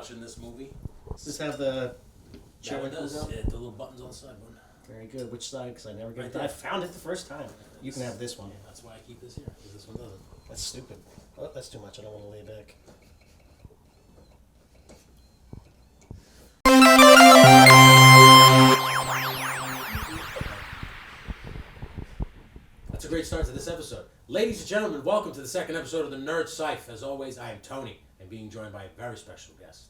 watching this movie. Does this have the... Yeah, it does. Yeah, the little buttons on the side button. Very good. Which side? Because I never get Right it. I found it the first time. You can have this one. Yeah, that's why I keep this here, because this one doesn't. That's stupid. Oh, that's too much. I don't want to lay back. That's a great start to this episode. Ladies and gentlemen, welcome to the second episode of the Nerd Cyph. As always, I am Tony, and being joined by a very special guest.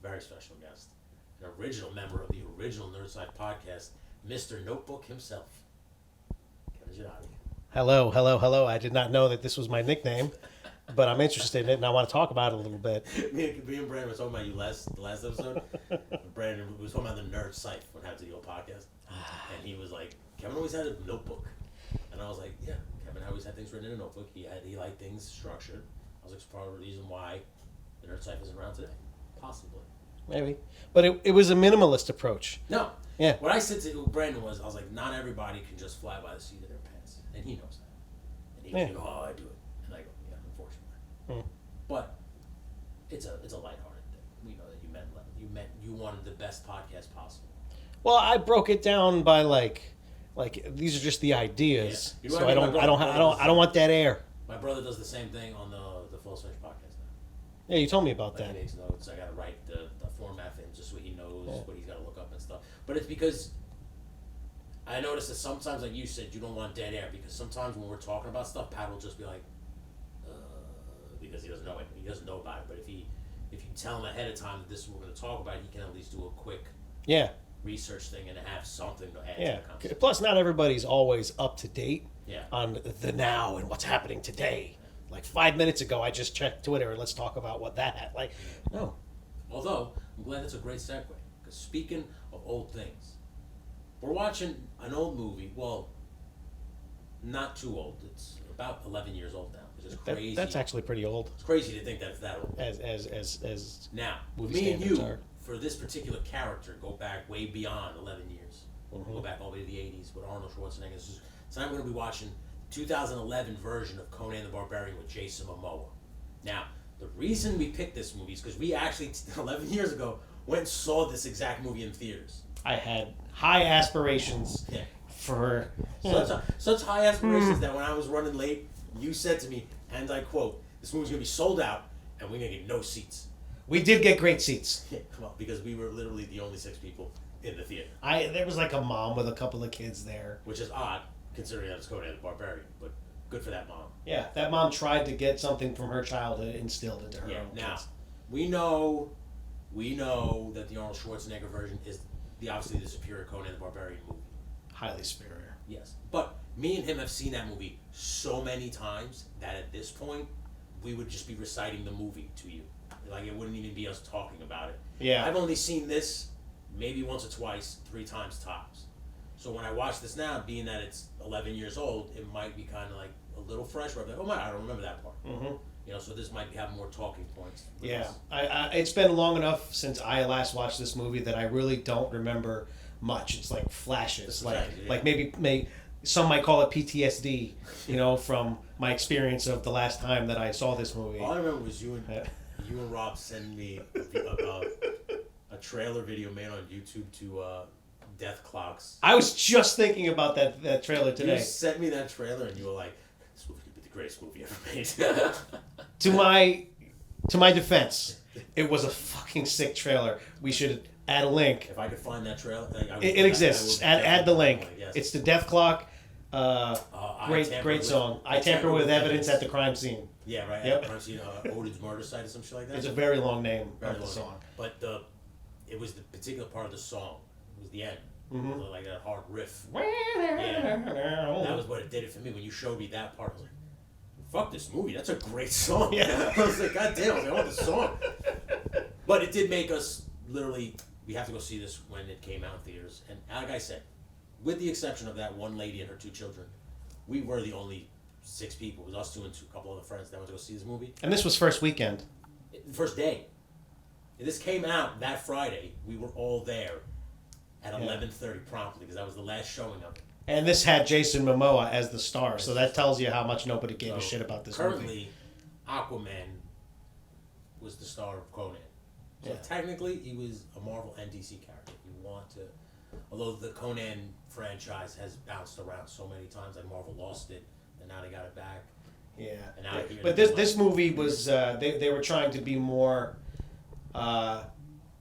An original member of the original Nerd Cyph podcast, Mr. Notebook himself, Kevin Giannotti. Hello. I did not know that this was my nickname, but I'm interested in it, and I want to talk about it a little bit. Me and Brandon were talking about you the last episode. Brandon was talking about the Nerd Cyph when I had to do a podcast, and he was like, Kevin always had a notebook. And I was like, yeah, Kevin always had things written in a notebook. He liked things structured. I was like, it's part of the reason why the Nerd Cyph isn't around today. Possibly. Maybe. But it was a minimalist approach. No. Yeah. What I said to Brandon was, I was like, not everybody can just fly by the seat of their pants. And he knows that. And he was like, oh, I do it. And I go, yeah, unfortunately. But it's a lighthearted thing. We know that you wanted the best podcast possible. Well, I broke it down by like these are just the ideas. Yeah. So I don't want dead air. My brother does the same thing on the Full Switch podcast now. Yeah, you told me about that. He makes notes. I gotta write the format for him just so he knows what he's gotta look up and stuff. But it's because I noticed that sometimes, like you said, you don't want dead air, because sometimes when we're talking about stuff, Pat will just be like, because he doesn't know it. He doesn't know about it. But if you tell him ahead of time that this is what we're gonna talk about, he can at least do a quick research thing and have something to add to the conversation. Plus, not everybody's always up to date on the now and what's happening today. Like 5 minutes ago, I just checked Twitter and let's talk about what that had. Like, no. Although, I'm glad that's a great segue. Because speaking of old things, we're watching an old movie. Well, not too old. It's about 11 years old now, which is crazy. That's actually pretty old. It's crazy to think that it's that old. As now, me and you, for this particular character, go back way beyond 11 years. Mm-hmm. Go back all the way to the 80s with Arnold Schwarzenegger. So I'm going to be watching 2011 version of Conan the Barbarian with Jason Momoa. Now, the reason we picked this movie is because we actually, 11 years ago, went and saw this exact movie in theaters. I had high aspirations for... Such high aspirations that when I was running late, you said to me, and I quote, this movie's going to be sold out and we're going to get no seats. We did get great seats. Yeah, well, because we were literally the only 6 people in the theater. There was like a mom with a couple of kids there. Which is odd, considering that it's Conan the Barbarian, but good for that mom. Yeah, that mom tried to get something from her childhood instilled into her own now, kids. we know that the Arnold Schwarzenegger version is obviously the superior Conan the Barbarian movie. Highly superior. Yes. But me and him have seen that movie so many times that at this point, we would just be reciting the movie to you. Like, it wouldn't even be us talking about it. Yeah. I've only seen this maybe once or twice, 3 times tops. So when I watch this now, being that it's 11 years old, it might be kind of like a little fresh. Where I'm like, oh my, I don't remember that part. Mm-hmm. You know, so this might have more talking points. Yeah, it's been long enough since I last watched this movie that I really don't remember much. It's like flashes, like maybe some might call it PTSD. You know, from my experience of the last time that I saw this movie. All I remember was you and Rob sending me a trailer video made on YouTube to Death Clocks. I was just thinking about that trailer today. You sent me that trailer and you were like, this movie could be the greatest movie ever made. To my defense, it was a fucking sick trailer. We should add a link. If I could find that trailer, it exists. Add the link. Yes. It's the Death Clock. Great song. I tamper with evidence at the crime scene. Yeah, right. Yep. At the crime scene, Odin's murder site or some shit like that. It's a very long name of the song. But it was the particular part of the song. It was the end. Mm-hmm. Like a hard riff. That was what it did it for me. When you showed me that part, I was like, fuck this movie. That's a great song. Yeah. I was like, God damn, I want this song. But it did make us literally, we have to go see this when it came out in theaters. And like I said, with the exception of that one lady and her 2 children, we were the only 6 people. It was us 2 and a couple other friends that went to go see this movie. And this was first weekend. First day. This came out that Friday. We were all there at 11:30 promptly because that was the last showing of it. And this had Jason Momoa as the star, so that tells you how much nobody gave a shit about this movie. Currently, Aquaman was the star of Conan. So Yeah. technically, he was a Marvel and DC character. If you want to, although the Conan franchise has bounced around so many times, like Marvel lost it, and now they got it back. Yeah. And now But this movie was they were trying to be more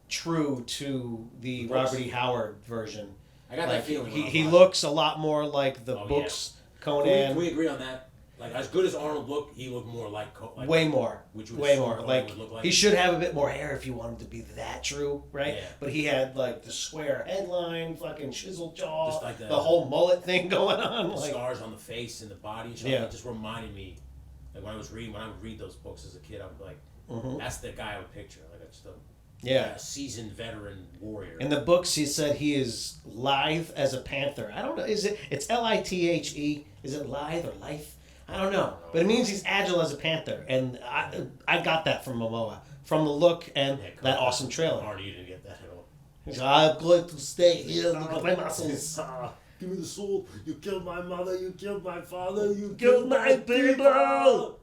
true to the Books. Robert E. Howard version. I got that feeling. He looks a lot more like the books. Conan. Can we agree on that? Like, as good as Arnold looked, he looked more like way more. Which was way so more. Conan Like, would look like he should have a bit more hair if you want him to be that true, right? Yeah. But he had like the square headline, fucking chisel jaw, Just like the whole mullet thing going on. the Like, scars on the face and the body. And Yeah. It just reminded me, like when I would read those books as a kid, I would be like, mhm. that's the guy I would picture. Like, it's Yeah. a seasoned veteran warrior. In the books, he said he is lithe as a panther. I don't know. Is it? It's Lithe. Is it lithe or lithe? I don't know. But it means he's agile as a panther, and I got that from Momoa, from the look and that awesome trailer. Arnie, you didn't get that at all. He's like, I'm going to stay here. Look at my muscles. Give me the sword. You killed my mother. You killed my father. You Killed my people.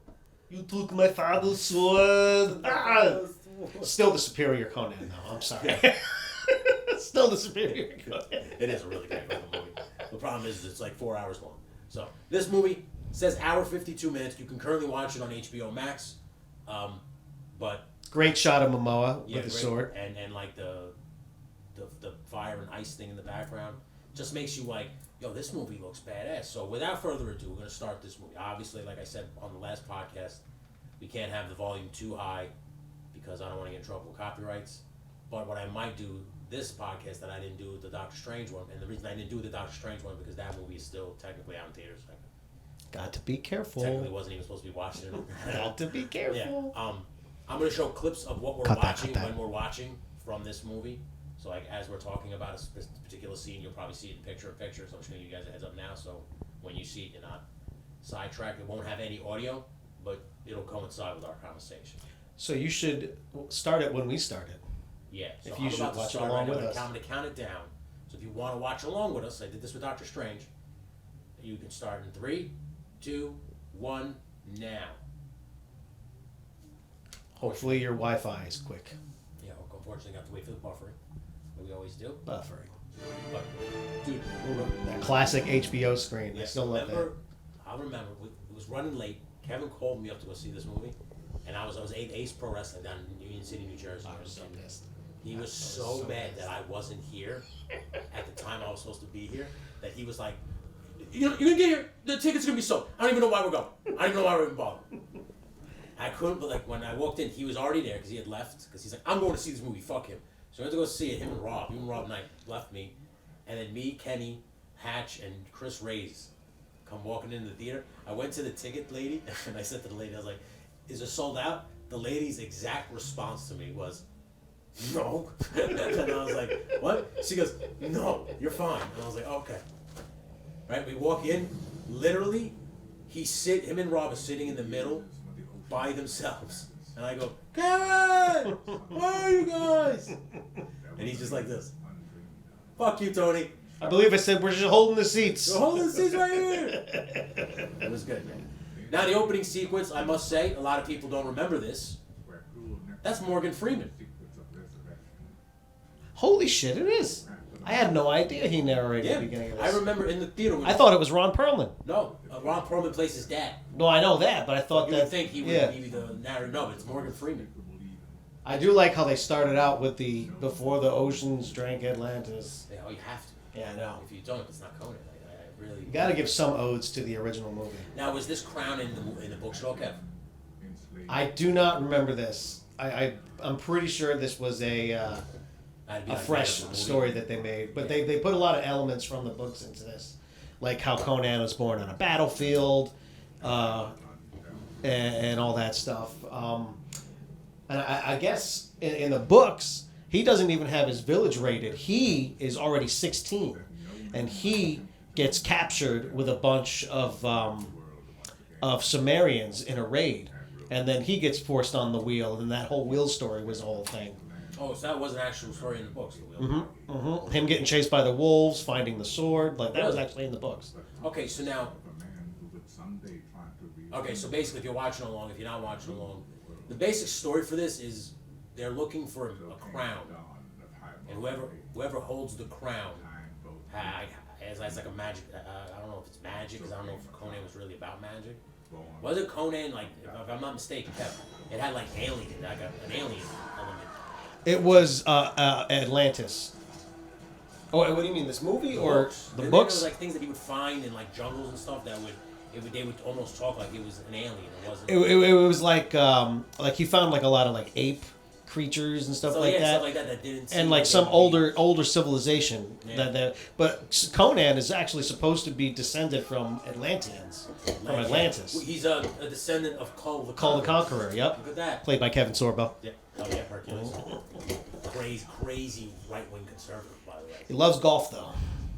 You took my father's sword. Ah! Still the superior Conan, though. I'm sorry. Still the superior Conan. It is a really great movie. The problem is it's like 4 hours long. So this movie says hour 52 minutes. You can currently watch it on HBO Max. But Great shot of Momoa yeah, with the great. sword. And like the fire and ice thing in the background just makes you like, yo, this movie looks badass. So without further ado, we're gonna start this movie. Obviously, like I said on the last podcast, we can't have the volume too high because I don't want to get in trouble with copyrights. But what I might do this podcast that I didn't do with the Doctor Strange one, and the reason I didn't do the Doctor Strange one because that movie is still technically out in theaters. Got to be careful. Technically wasn't even supposed to be watching it. Got to be careful. Yeah. I'm gonna show clips of what we're Cut that, watching cut that. when we're watching from this movie. So like as we're talking about a particular scene, you'll probably see it in picture in picture. So I'm just gonna give you guys a heads up now. So when you see it, you're not sidetracked. It won't have any audio, but it'll coincide with our conversation. So you should start it when we start it. Yeah. So If you I'm should about to watch start along right now. with us. I'm gonna count it down. So if you want to watch along with us, I did this with Doctor Strange. You can start in 3, 2, 1, now. Hopefully your Wi-Fi is quick. Yeah, well, unfortunately, I have to wait for the buffering, but we always do. Buffering. But, dude, That classic HBO screen. I yeah, still love that. I remember it was running late. Kevin called me up to go see this movie, and I was at Ace Pro Wrestling down in Union City, New Jersey. I was so pissed. He was so mad that I wasn't here at the time I was supposed to be here. That he was like, "You're gonna get here. The tickets are gonna be sold. I don't even know why we're going. I don't even know why we're even bothering." I couldn't, but like when I walked in, he was already there because he had left. Because he's like, "I'm going to see this movie. Fuck him." So I went to go see it. Him and Rob. And I left me, and then me, Kenny, Hatch, and Chris Reyes come walking into the theater. I went to the ticket lady, and I said to the lady, I was like, "Is it sold out?" The lady's exact response to me was, "No." And I was like, "What?" She goes, "No, you're fine." And I was like, "Okay." Right, we walk in, literally, him and Rob are sitting in the middle by themselves. And I go, "Kevin, where are you guys?" And he's just like this. "Fuck you, Tony. I believe I said we're just holding the seats. We're holding the seats right here." It was good, man. Now the opening sequence, I must say, a lot of people don't remember this. That's Morgan Freeman. Holy shit, it is. I had no idea he narrated Yeah, the beginning of I this. remember in the theater. I thought it was Ron Perlman. No, Ron Perlman plays his dad. No, I know that, but I thought You that would think he would yeah. be the narrator. No, but it's Morgan Freeman. I do like how they started out with the before the oceans drank Atlantis. Yeah, oh, you have to. Yeah, I know. If you don't, it's not Conan. I really. You got to give some odes to the original movie. Now, was this crown in the books at all, Kev? I do not remember this. I'm pretty sure this was a fresh story that they made, but they put a lot of elements from the books into this, like how Conan was born on a battlefield, and all that stuff. And I guess in the books, he doesn't even have his village raided. He is already 16, and he gets captured with a bunch of Sumerians in a raid, and then he gets forced on the wheel, and that whole wheel story was the whole thing. Oh, so that was an actual story in the books. The wheel. Him getting chased by the wolves, finding the sword, like that was actually in the books. Okay, so now. Okay, so basically, if you're watching along, if you're not watching along, the basic story for this is they're looking for a crown, and whoever holds the crown has like a magic. I don't know if it's magic, because I don't know if Conan was really about magic. Was it Conan, like, if I'm not mistaken, it had like alien, like an alien element. It was Atlantis. Oh, what do you mean, this movie or the books? There was like things that he would find in like jungles and stuff they would almost talk like it was an alien. It wasn't. It was like he found like a lot of like ape creatures and stuff like that. Stuff like that didn't. And like some older civilization but Conan is actually supposed to be descended from Atlanteans, from Atlantis. He's a descendant of Kull the Conqueror. Yep. Look at that. Played by Kevin Sorbo. Yeah. Oh yeah, Hercules. Crazy right wing conservative, by the way. He loves golf though.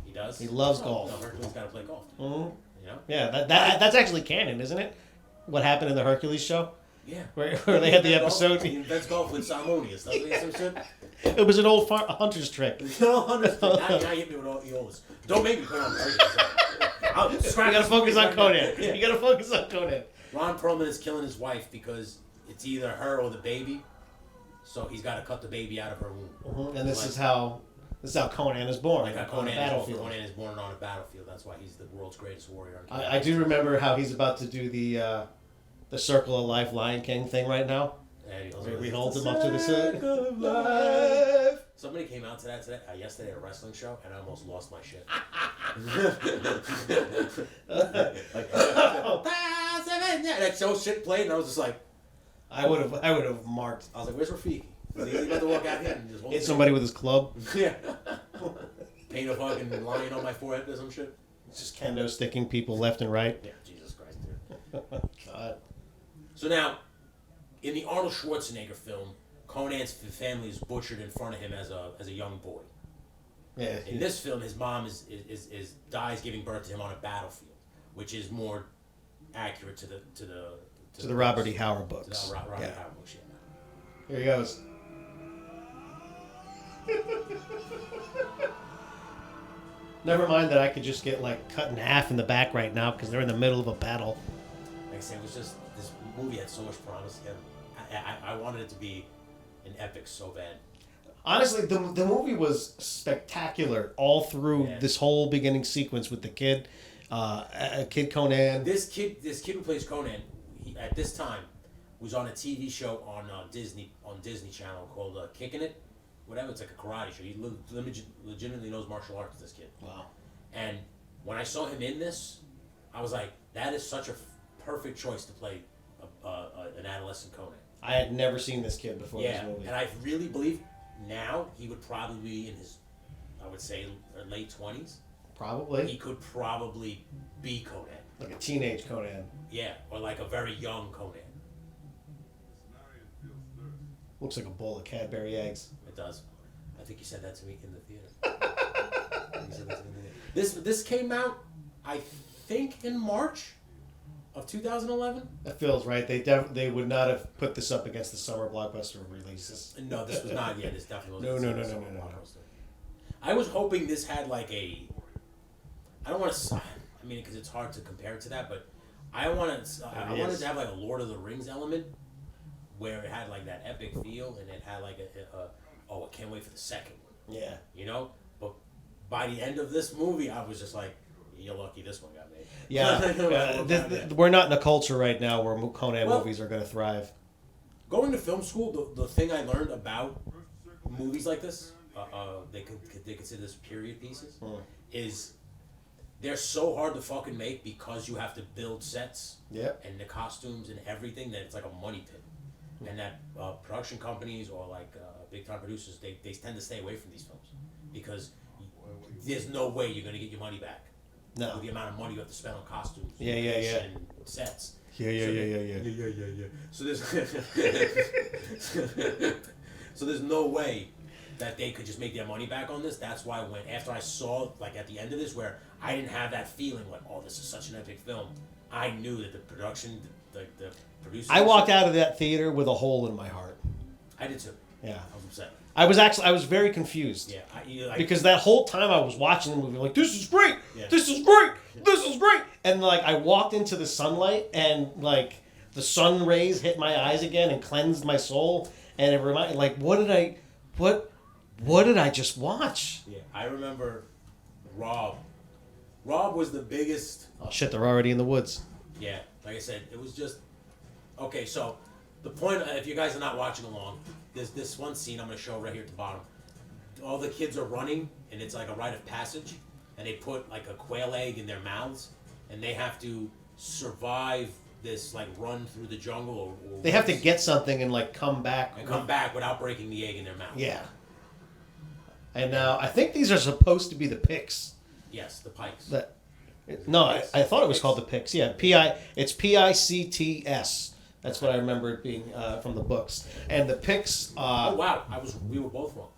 He does. He loves golf. No, Hercules got to play golf. Mm-hmm. You know? Yeah, that's actually canon, isn't it? What happened in the Hercules show? Yeah. Where they had the episode. He invents golf with Simonius, doesn't he? Some shit. It was an old hunter's trick. Now hit me with all yours. Don't make me put on Hercules. You gotta focus on Conan. Yeah. You gotta focus on Conan. Ron Perlman is killing his wife because it's either her or the baby, so he's got to cut the baby out of her womb. Mm-hmm. And this is how Conan is born. Like on the battlefield. Conan is born on a battlefield. That's why he's the world's greatest warrior. I do remember how he's about to do the Circle of Life Lion King thing right now. We hold him up to the Circle of Life. Somebody came out to that today, yesterday at a wrestling show, and I almost lost my shit. That show shit played, and I was just like, I would have marked. I was like, "Where's Rafiki? Is he about to walk out here and just hit somebody with his club?" Yeah. Paint a fucking lion on my forehead or some shit. Just kendo sticking people left and right. Yeah, Jesus Christ, dude. God. So now, in the Arnold Schwarzenegger film, Conan's family is butchered in front of him as a young boy. Yeah. In this film, his mom is dies giving birth to him on a battlefield, which is more accurate to the Robert E. Howard books. To the Robert E. Howard books, yeah. Here he goes. Never mind that I could just get like cut in half in the back right now because they're in the middle of a battle. Like I said, it was just, this movie had so much promise. I wanted it to be an epic so bad. Honestly, the movie was spectacular all through this whole beginning sequence with the kid, Kid Conan. This kid who plays Conan, at this time, was on a TV show on Disney Channel called Kicking It, whatever. It's like a karate show. He legitimately knows martial arts. This kid. Wow. And when I saw him in this, I was like, that is such a perfect choice to play an adolescent Conan. I had never seen this kid before this movie. And I really believe now he would probably be in his, I would say, late 20s. Probably. He could probably be Conan. Like a teenage Conan. Yeah, or like a very young Conan. Looks like a bowl of Cadbury eggs. It does. I think you said that to me in the theater. This came out, I think, in March of 2011. That feels right. They would not have put this up against the summer blockbuster releases. No, this was not. Yeah, this definitely wasn't. No. I was hoping this had like a. I don't want to. I mean, because it's hard to compare it to that, but I wanted to have like a Lord of the Rings element, where it had like that epic feel, and it had like I can't wait for the second one. Yeah. You know, but by the end of this movie, I was just like, you're lucky this one got made. Yeah. We're not in a culture right now where Conan movies are going to thrive. Going to film school, the thing I learned about movies like this, they consider this period pieces, is they're so hard to fucking make because you have to build sets and the costumes and everything that it's like a money pit. And that production companies or like big time producers, they tend to stay away from these films because there's no way you're going to get your money back. No. With the amount of money you have to spend on costumes and sets. Yeah. So there's no way that they could just make their money back on this. That's why after I saw like at the end of this where I didn't have that feeling like, oh, this is such an epic film, I knew that the production, the producers. I walked out of that theater with a hole in my heart. I did too. Yeah. I was upset. I was very confused. Yeah. Because that whole time I was watching the movie, like, this is great! Yeah. This is great! This is great! And like, I walked into the sunlight and like, the sun rays hit my eyes again and cleansed my soul. and it reminded like what did I just watch? Yeah, I remember Rob. Rob was the biggest. Oh shit, they're already in the woods. Yeah, like I said, it was just okay. So the point, if you guys are not watching along, there's this one scene I'm going to show right here at the bottom. All the kids are running, and it's like a rite of passage, and they put like a quail egg in their mouths, and they have to survive this like run through the jungle. Or They have to get something and like come back. and come back without breaking the egg in their mouth. Yeah. And now I think these are supposed to be the picks. Yes, the pikes. No, I thought it was called the picks. Yeah, it's PICTS. That's what I remember it being from the books. And the picks. Oh wow, we were both wrong.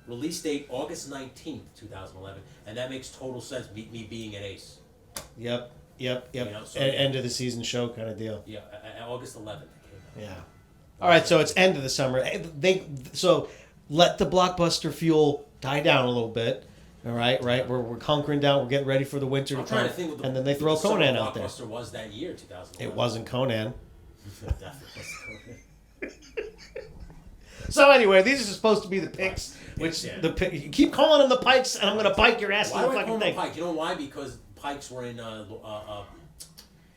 Release date August 19th, 2011, and that makes total sense. Me being an ace. Yep. You know, so End of the season show kind of deal. Yeah, August 11th. It came out. Yeah. All right, so it's end of the summer. So let the blockbuster fuel die down a little bit. All right. We're hunkering down. We're getting ready for the winter I'm to trying come. to think what And then they throw summer Conan out there. blockbuster was that year, 2011. It wasn't Conan. Definitely was Conan. So anyway, these are supposed to be the picks. Which Yeah. you keep calling them the pikes, and I'm gonna bite your ass Why in do the I call fucking them thing. Pike? You know why? Because Pikes were in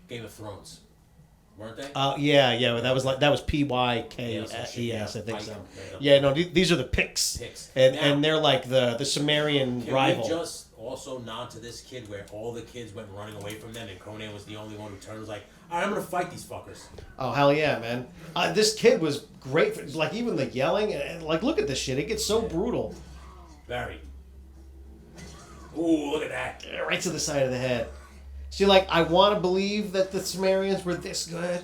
Game of Thrones, weren't they? Yeah. Well, that was PYKES, I think Pike. so. Yeah, no, these are the picks, Picks. and Now- they're like the Sumerian Can rival. we just also nod to this kid where all the kids went running away from them and Conan was the only one who turned was like, all right, I'm going to fight these fuckers. Oh hell yeah, man! This kid was great. Like even the yelling, and like look at this shit. It gets so brutal. Very. Ooh, look at that. Right to the side of the head. See, like I want to believe that the Sumerians were this good,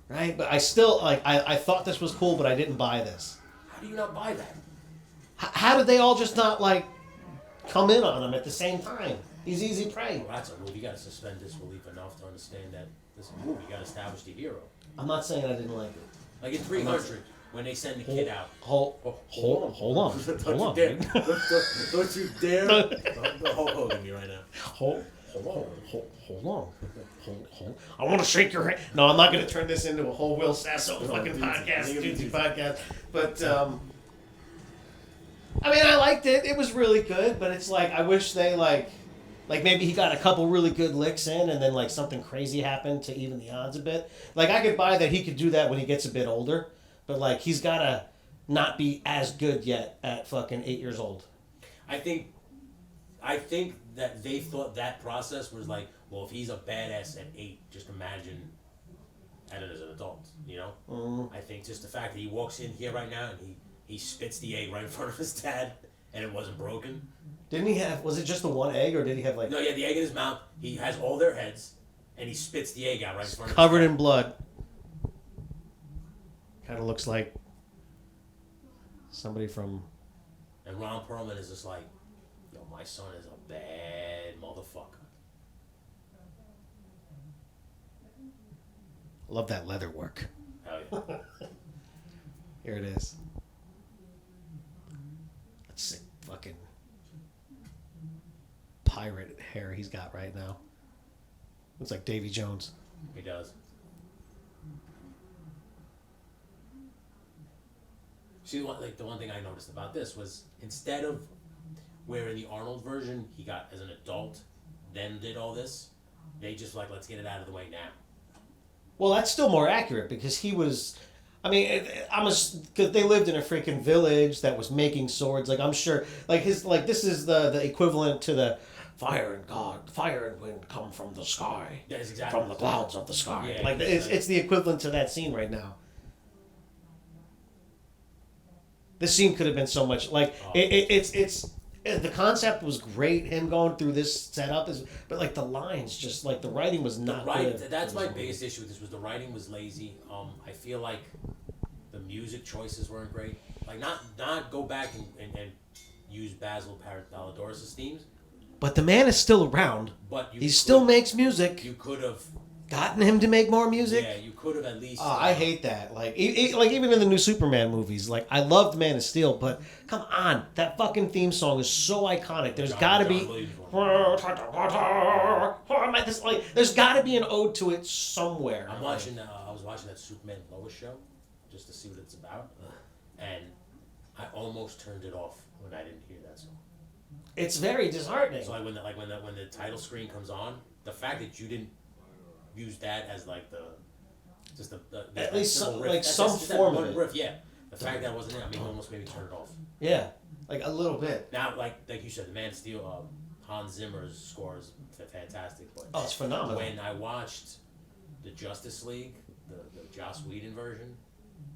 right? But I still like I thought this was cool, but I didn't buy this. How do you not buy that? How did they all just not like come in on him at the same time? He's easy prey. Well, that's a rule. You got to suspend disbelief enough to understand that this movie got to establish the hero. I'm not saying I didn't like it. Like in 300, when they send the kid out. Hold on. Don't you dare. Don't you dare. Don't Hogan me right now. Hold on. I want to shake your hand. No, I'm not going to turn this into a whole Will Sasso fucking podcast, Dudesy podcast. But, I mean, I liked it. It was really good, but it's like, I wish they, like maybe he got a couple really good licks in and then, like, something crazy happened to even the odds a bit. Like, I could buy that he could do that when he gets a bit older, but, like, he's got to not be as good yet at fucking 8 years old. I think that they thought that process was like, well, if he's a badass at 8, just imagine at it as an adult, you know? Mm. I think just the fact that he walks in here right now and he spits the egg right in front of his dad and it wasn't broken. Didn't he have, was it just the one egg, or did he have, like... No, he had the egg in his mouth. He has all their heads and he spits the egg out right in front of his covered dad. in blood. Kind of looks like somebody from... And Ron Perlman is just like, yo, my son is a bad motherfucker. Love that leather work. Hell yeah. Here it is. That's sick fucking pirate hair he's got right now. Looks like Davy Jones. He does. See, the one thing I noticed about this was instead of where in the Arnold version he got as an adult, then did all this, they just like, let's get it out of the way now. Well, that's still more accurate because he was... I mean, because they lived in a freaking village that was making swords. Like, I'm sure... this is the equivalent to the... Fire and wind come from the sky. That is exactly From the clouds of the sky. Yeah, it's the equivalent to that scene right now. This scene could have been so much it's the concept was great. Him going through this setup but like the lines, just like the writing was not good. That's my biggest issue with this was the writing was lazy. I feel like the music choices weren't great. Like not go back and use Basil Paradoloris' themes. But the man is still around. But he still makes music. You could have gotten him to make more music. Yeah, you could have at least. I hate that. Like even in the new Superman movies, like I loved Man of Steel, but come on, that fucking theme song is so iconic. There's got to be. There's got to be an ode to it somewhere. I was watching that Superman Lois show, just to see what it's about. and I almost turned it off when I didn't hear that song. It's very disheartening. So when the title screen comes on, the fact that you didn't use that as like the at least some, riff, like some form of it. Riff, yeah. The fact that wasn't it, almost made me turn it off. Yeah, like a little bit. Now, like you said, the Man of Steel, Hans Zimmer's score is fantastic. But it's phenomenal. When I watched the Justice League, the Joss Whedon version,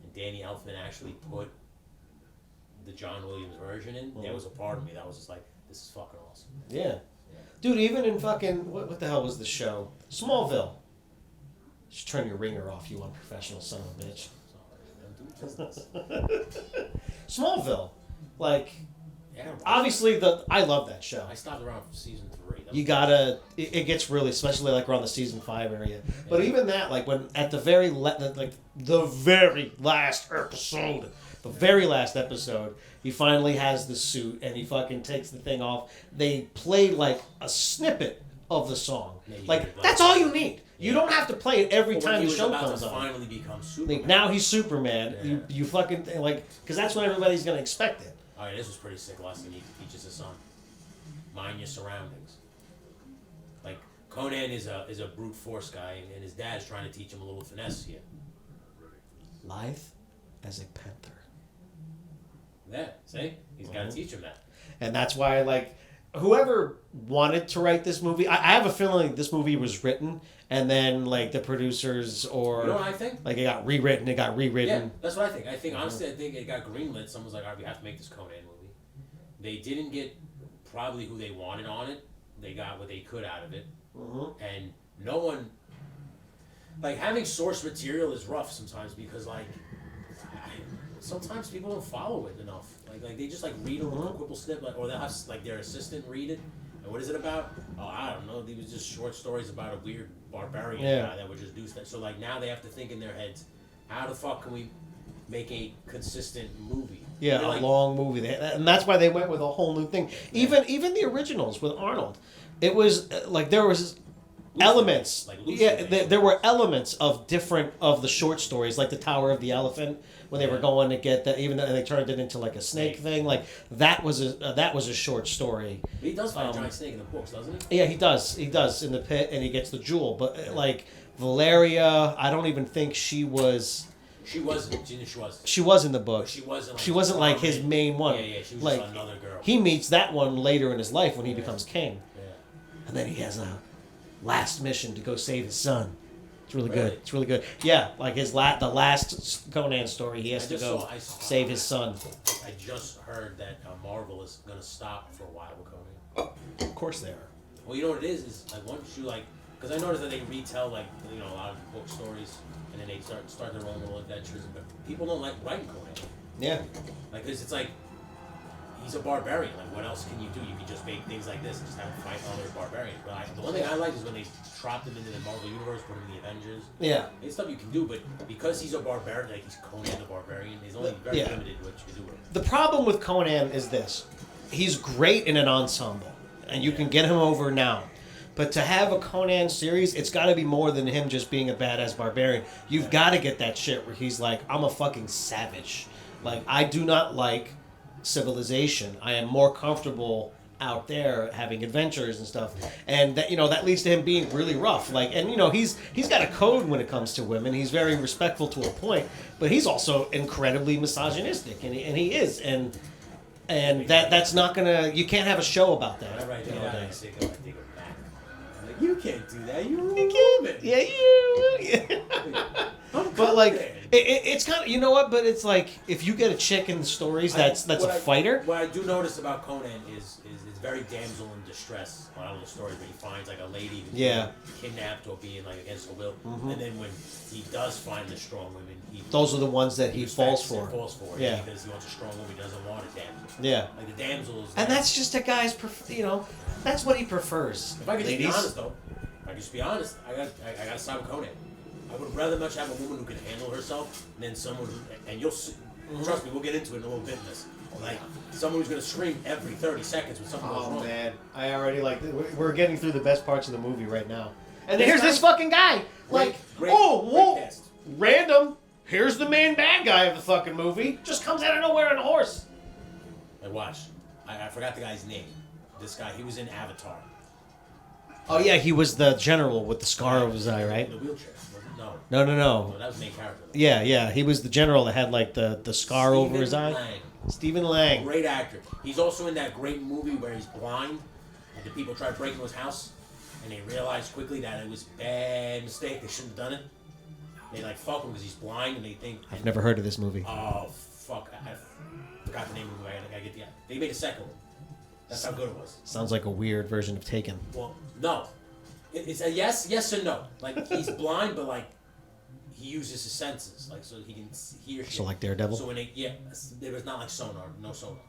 and Danny Elfman actually put the John Williams version in, there was a part of me that was just like, this is fucking awesome. Yeah. Dude, even in fucking, what the hell was the show? Smallville. Just turn your ringer off, you unprofessional son of a bitch. Smallville. Like, obviously, I love that show. I stopped around season 3. You gotta, it gets really, especially like around the season 5 area. But even that, like when, at the very, the very last episode, he finally has the suit and he fucking takes the thing off. They played like a snippet of the song. Like, that's all you need. You don't have to play it every time the show comes on. Finally become Superman. Like, now he's Superman. Yeah. You fucking, like, because that's what everybody's going to expect it. All right, this was pretty sick lesson he teaches his son. Mind your surroundings. Like, Conan is a brute force guy, and his dad's trying to teach him a little finesse here. Lithe as a panther. Yeah, see? He's got to teach him that. And that's why, like, whoever wanted to write this movie, I have a feeling this movie was written, and then, like, the producers or... You know what I think? Like, it got rewritten. Yeah, that's what I think. Honestly, I think it got greenlit. Someone's like, all right, we have to make this Conan movie. They didn't get probably who they wanted on it. They got what they could out of it. Mm-hmm. And no one... Like, having source material is rough sometimes because, like... Sometimes people don't follow it enough. Like they just like read a little quibble snip, or they'll have like their assistant read it. And what is it about? Oh, I don't know. These was just short stories about a weird barbarian guy that would just do stuff. So like now they have to think in their heads, how the fuck can we make a consistent movie? Yeah, a long movie, and that's why they went with a whole new thing. Even the originals with Arnold, it was like there was elements. There were elements of different of the short stories, like the Tower of the Elephant. When they were going to get that, even though they turned it into like a snake thing, like that was a short story. But he does find a giant snake in the books, doesn't he? Yeah, he does. He does in the pit, and he gets the jewel. But like Valeria, I don't even think she was. She wasn't. She was. She was in the book. She wasn't. Like, she wasn't like his main one. Yeah. She was like, just another girl. He meets that one later in his life when he becomes king. Yeah. And then he has a last mission to go save his son. It's really good. It's really good. Yeah, like the last Conan story, he has to go save his son. I just heard that Marvel is going to stop for a while with Conan. Of course they are. Well, you know what it is like once you like, because I noticed that they retell like a lot of book stories, and then they start their own little adventures. But people don't like writing Conan. Yeah. Like, cause it's like he's a barbarian. Like, what else can you do? You can just make things like this and just have him fight other barbarians. But the one thing I like is when they dropped him into the Marvel Universe, put him in the Avengers. Yeah. It's stuff you can do, but because he's a barbarian, like he's Conan the Barbarian, there's only very limited what you can do with him. The problem with Conan is this. He's great in an ensemble, and you can get him over now. But to have a Conan series, it's got to be more than him just being a badass barbarian. You've got to get that shit where he's like, I'm a fucking savage. Like, I do not like civilization. I am more comfortable out there having adventures and stuff, and that leads to him being really rough. Like, and he's got a code when it comes to women. He's very respectful to a point, but he's also incredibly misogynistic, and he is, and that's not gonna. You can't have a show about that. I think of Mac. I'm like, you can't do that. You're a woman. Yeah, you. But like. It's kind of, you know what, but it's like, if you get a chick in the stories that's a fighter. What I do notice about Conan is very damsel in distress on all the stories where he finds like a lady who's being kidnapped or being like against her will. Mm-hmm. And then when he does find the strong women, those are the ones that he falls for. Because he wants a strong woman, he doesn't want a damsel. Yeah. Like the damsel is... And that's just a guy's, that's what he prefers. If I could just be honest though, I got to side with Conan. I would rather much have a woman who can handle herself than someone who, and you'll see, trust me, we'll get into it in a little bit in this. Like, someone who's going to scream every 30 seconds when something goes wrong. Oh, man. I already, we're getting through the best parts of the movie right now. And here's this fucking guy. Like, great whoa, cast. Random. here's the main bad guy of the fucking movie. Just comes out of nowhere on a horse. Like, watch. I forgot the guy's name. This guy, he was in Avatar. Oh, yeah, he was the general with the scar over his eye, right? The wheelchair. No. No. No, that was the main character. Yeah. He was the general that had, like, the scar over his eye. Stephen Lang. Great actor. He's also in that great movie where he's blind, and the people try to break into his house, and they realize quickly that it was a bad mistake. They shouldn't have done it. They, like, fuck him because he's blind, and they think... I've never heard of this movie. Oh, fuck. I forgot the name of the movie. I gotta get the... They made a second one. That's how good it was. Sounds like a weird version of Taken. Well, no. It's a yes and no. Like, he's blind, but, like, he uses his senses. Like, so he can hear shit. So like Daredevil? So when it was not like sonar, no sonar.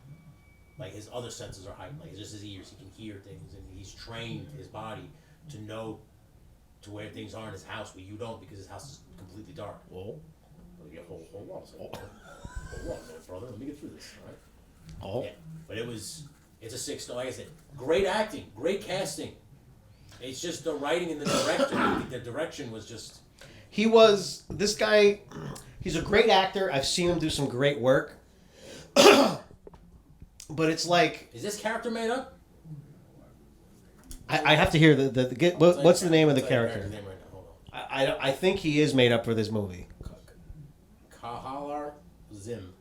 Like, his other senses are heightened. Like, just his ears. He can hear things, and he's trained his body to know to where things are in his house, where you don't, because his house is completely dark. Oh. Hold on a second. Hold on, brother. Let me get through this, all right? Oh. Yeah, but it's a 6 star. Like I said, great acting, great casting. It's just the writing and the director. The direction was just... This guy, he's a great actor. I've seen him do some great work. But it's like... Is this character made up? I have to hear what's the name of the character? Name right now. Hold on. I think he is made up for this movie. Kahalar Zim.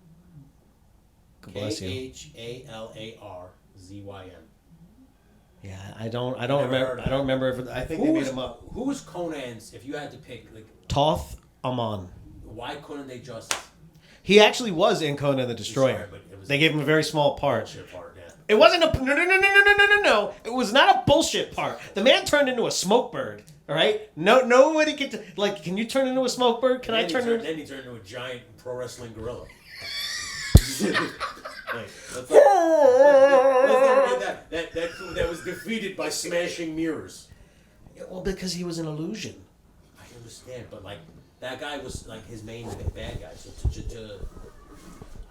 Bless you. KHALARZYM. Yeah, I don't remember if I think they made him up. Who was Conan's? If you had to pick, like, Toth Amon. why couldn't they just? He actually was in Conan the Destroyer. But it was They gave him a very small part. bullshit part, yeah. It wasn't a no. It was not a bullshit part. The man turned into a smoke bird. All right. Nobody can can you turn into a smoke bird? Can I turn into? Then he turned into a giant pro wrestling gorilla. Let's not forget that was defeated by smashing mirrors. Well, because he was an illusion. I understand, but like that guy was like his main bad guy. So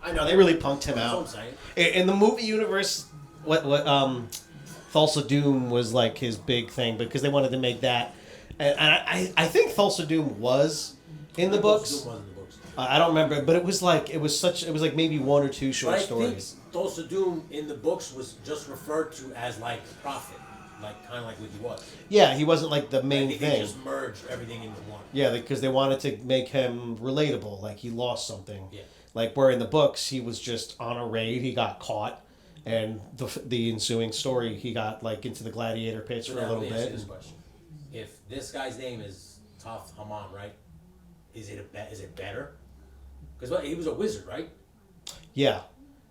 I know they really punked him out. That's what I'm saying. In the movie universe, Thulsa Doom was like his big thing because they wanted to make that, and I think Thulsa Doom was in the books. Doom was in the books. I don't remember, but it was like maybe one or two short stories. I think Thulsa Doom in the books was just referred to as like a prophet, like kind of like what he was. Yeah, he wasn't like the main thing. They just merged everything into one. Yeah, because they wanted to make him relatable, like he lost something. Yeah. Like where in the books he was just on a raid, he got caught, and the ensuing story he got like into the gladiator pits for a little bit. Let me ask you this question: if this guy's name is Toth Haman, right? Is it better? Because he was a wizard, right? Yeah.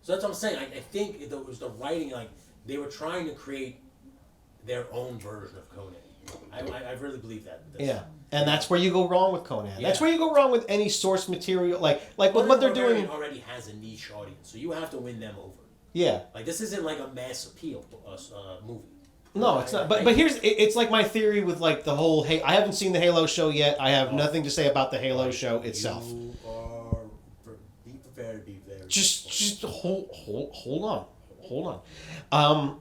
So that's what I'm saying. I think it was the writing, like they were trying to create their own version of Conan. I really believe that. Yeah. And that's where you go wrong with Conan. Yeah. That's where you go wrong with any source material, like with what they're doing. Already has a niche audience, so you have to win them over. Yeah. Like this isn't like a mass appeal movie. No, it's not. But here's it's like my theory with like the whole. Hey, I haven't seen the Halo show yet. I have nothing to say about the Halo show itself. You are be prepared to be very. Just hold on.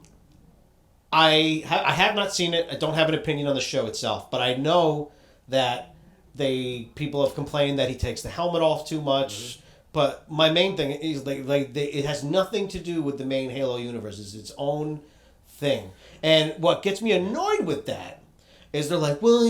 I have not seen it. I don't have an opinion on the show itself, but I know that people have complained that he takes the helmet off too much. Mm-hmm. But my main thing is it has nothing to do with the main Halo universe. It's its own thing. And what gets me annoyed with that is they're like, well,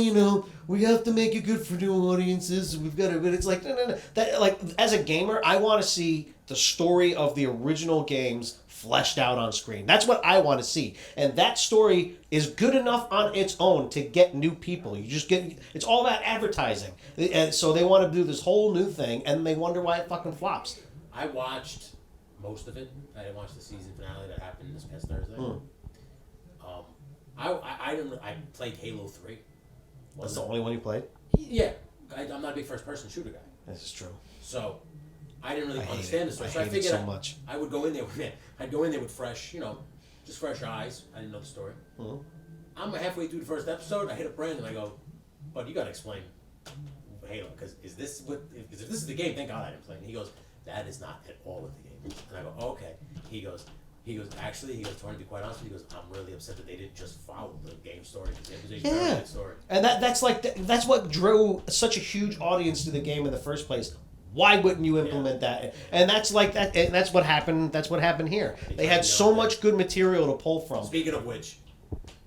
we have to make it good for new audiences. We've got to, but it's like, no. That, like, as a gamer, I want to see the story of the original games fleshed out on screen. That's what I want to see. And that story is good enough on its own to get new people. It's all about advertising. And so they want to do this whole new thing, and they wonder why it fucking flops. I watched most of it. I didn't watch the season finale that happened this past Thursday. I played Halo 3. That's the only one you played? Yeah. I'm not a big first-person shooter guy. This is true. So I didn't really understand this story. So I figured so much. I would go in there with fresh, just fresh eyes. I didn't know the story. Mm-hmm. I'm halfway through the first episode. I hit up Brandon and I go, "Bud, you gotta explain Halo, because if this is the game, thank God I didn't play it." And he goes, "That is not at all what the game is." And I go, "Oh, okay." He goes, "Trying to be quite honest with you," he goes, "I'm really upset that they didn't just follow the game story. It was a very good story." And that's what drew such a huge audience to the game in the first place. Why wouldn't you implement that? And that's like that. And that's what happened. That's what happened here. They had so much good material to pull from. Speaking of which,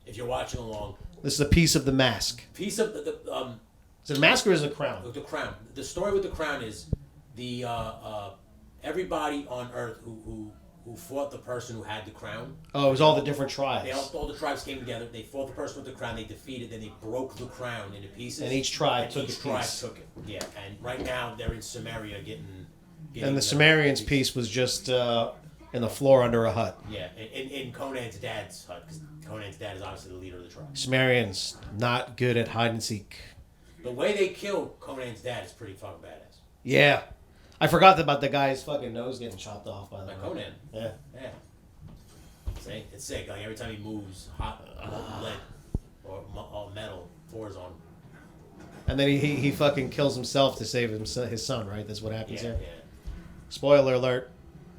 if you're watching along, this is a piece of the mask. Piece of Is it a mask or is it a crown? The crown. The story with the crown is the everybody on Earth who fought the person who had the crown. Oh, it was all the different tribes. All the tribes came together. They fought the person with the crown. They defeated. Then they broke the crown into pieces. And each tribe took a piece. Yeah, and right now they're in Samaria getting and the Sumerians' piece was just in the floor under a hut. Yeah, in Conan's dad's hut, because Conan's dad is obviously the leader of the tribe. Sumerians not good at hide and seek. The way they kill Conan's dad is pretty fucking badass. Yeah. I forgot about the guy's fucking nose getting chopped off by the way. Conan. Yeah. Yeah. See? It's sick. Like every time he moves, hot lead or metal pours on him. And then he fucking kills himself to save his son, right? That's what happens here. Yeah. Spoiler alert.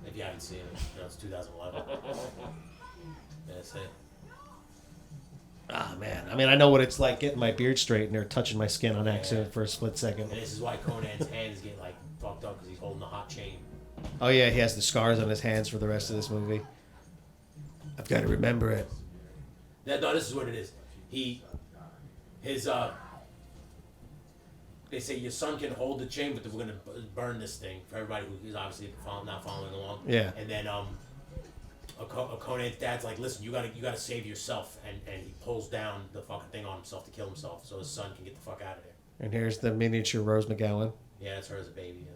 If you haven't seen it, it's 2011. That's it. Ah, man. I mean, I know what it's like getting my beard straightened or touching my skin on accident for a split second. And this is why Conan's hands get like fucked up, because he's holding a hot chain. Oh, yeah, he has the scars on his hands for the rest of this movie. I've got to remember it. No, this is what it is. They say your son can hold the chain, but we're gonna burn this thing for everybody who is obviously not following along. Yeah. And then Conan's dad's like, listen, you gotta save yourself, and he pulls down the fucking thing on himself to kill himself, so his son can get the fuck out of there. And here's the miniature Rose McGowan. Yeah, that's her as a baby,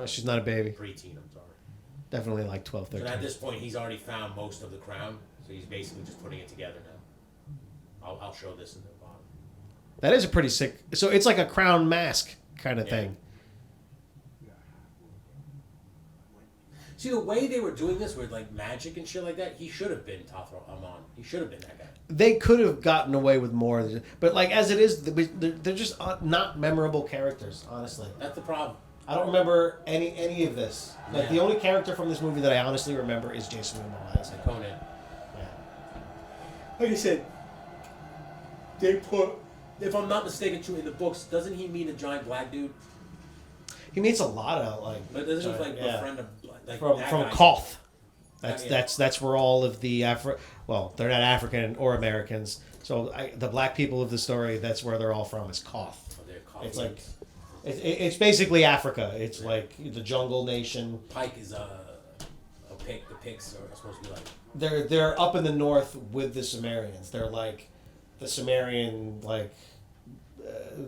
She's not a baby. Preteen, I'm sorry. Definitely like 12, 13. So at this point, he's already found most of the crown, so he's basically just putting it together now. I'll show this in the bottom. That is a pretty sick... So it's like a crown mask kind of thing. See, the way they were doing this with like magic and shit like that, he should have been Tathra Amon. He should have been that guy. They could have gotten away with more. But like as it is, they're just not memorable characters, honestly. That's the problem. I don't remember any of this. Like the only character from this movie that I honestly remember is Jason Momoa. And Conan. Yeah. Like I said, they put... If I'm not mistaken, too, in the books, doesn't he mean a giant black dude? He meets a lot of like. But doesn't he like befriend a like from Koth? That's where all of the well, they're not African or Americans. So the black people of the story, that's where they're all from. Is Koth. Oh, they're Koth. It's like it's basically Africa. It's like the jungle nation. Pike is a pick. The Picts are supposed to be like. They're up in the north with the Sumerians. They're like the Sumerian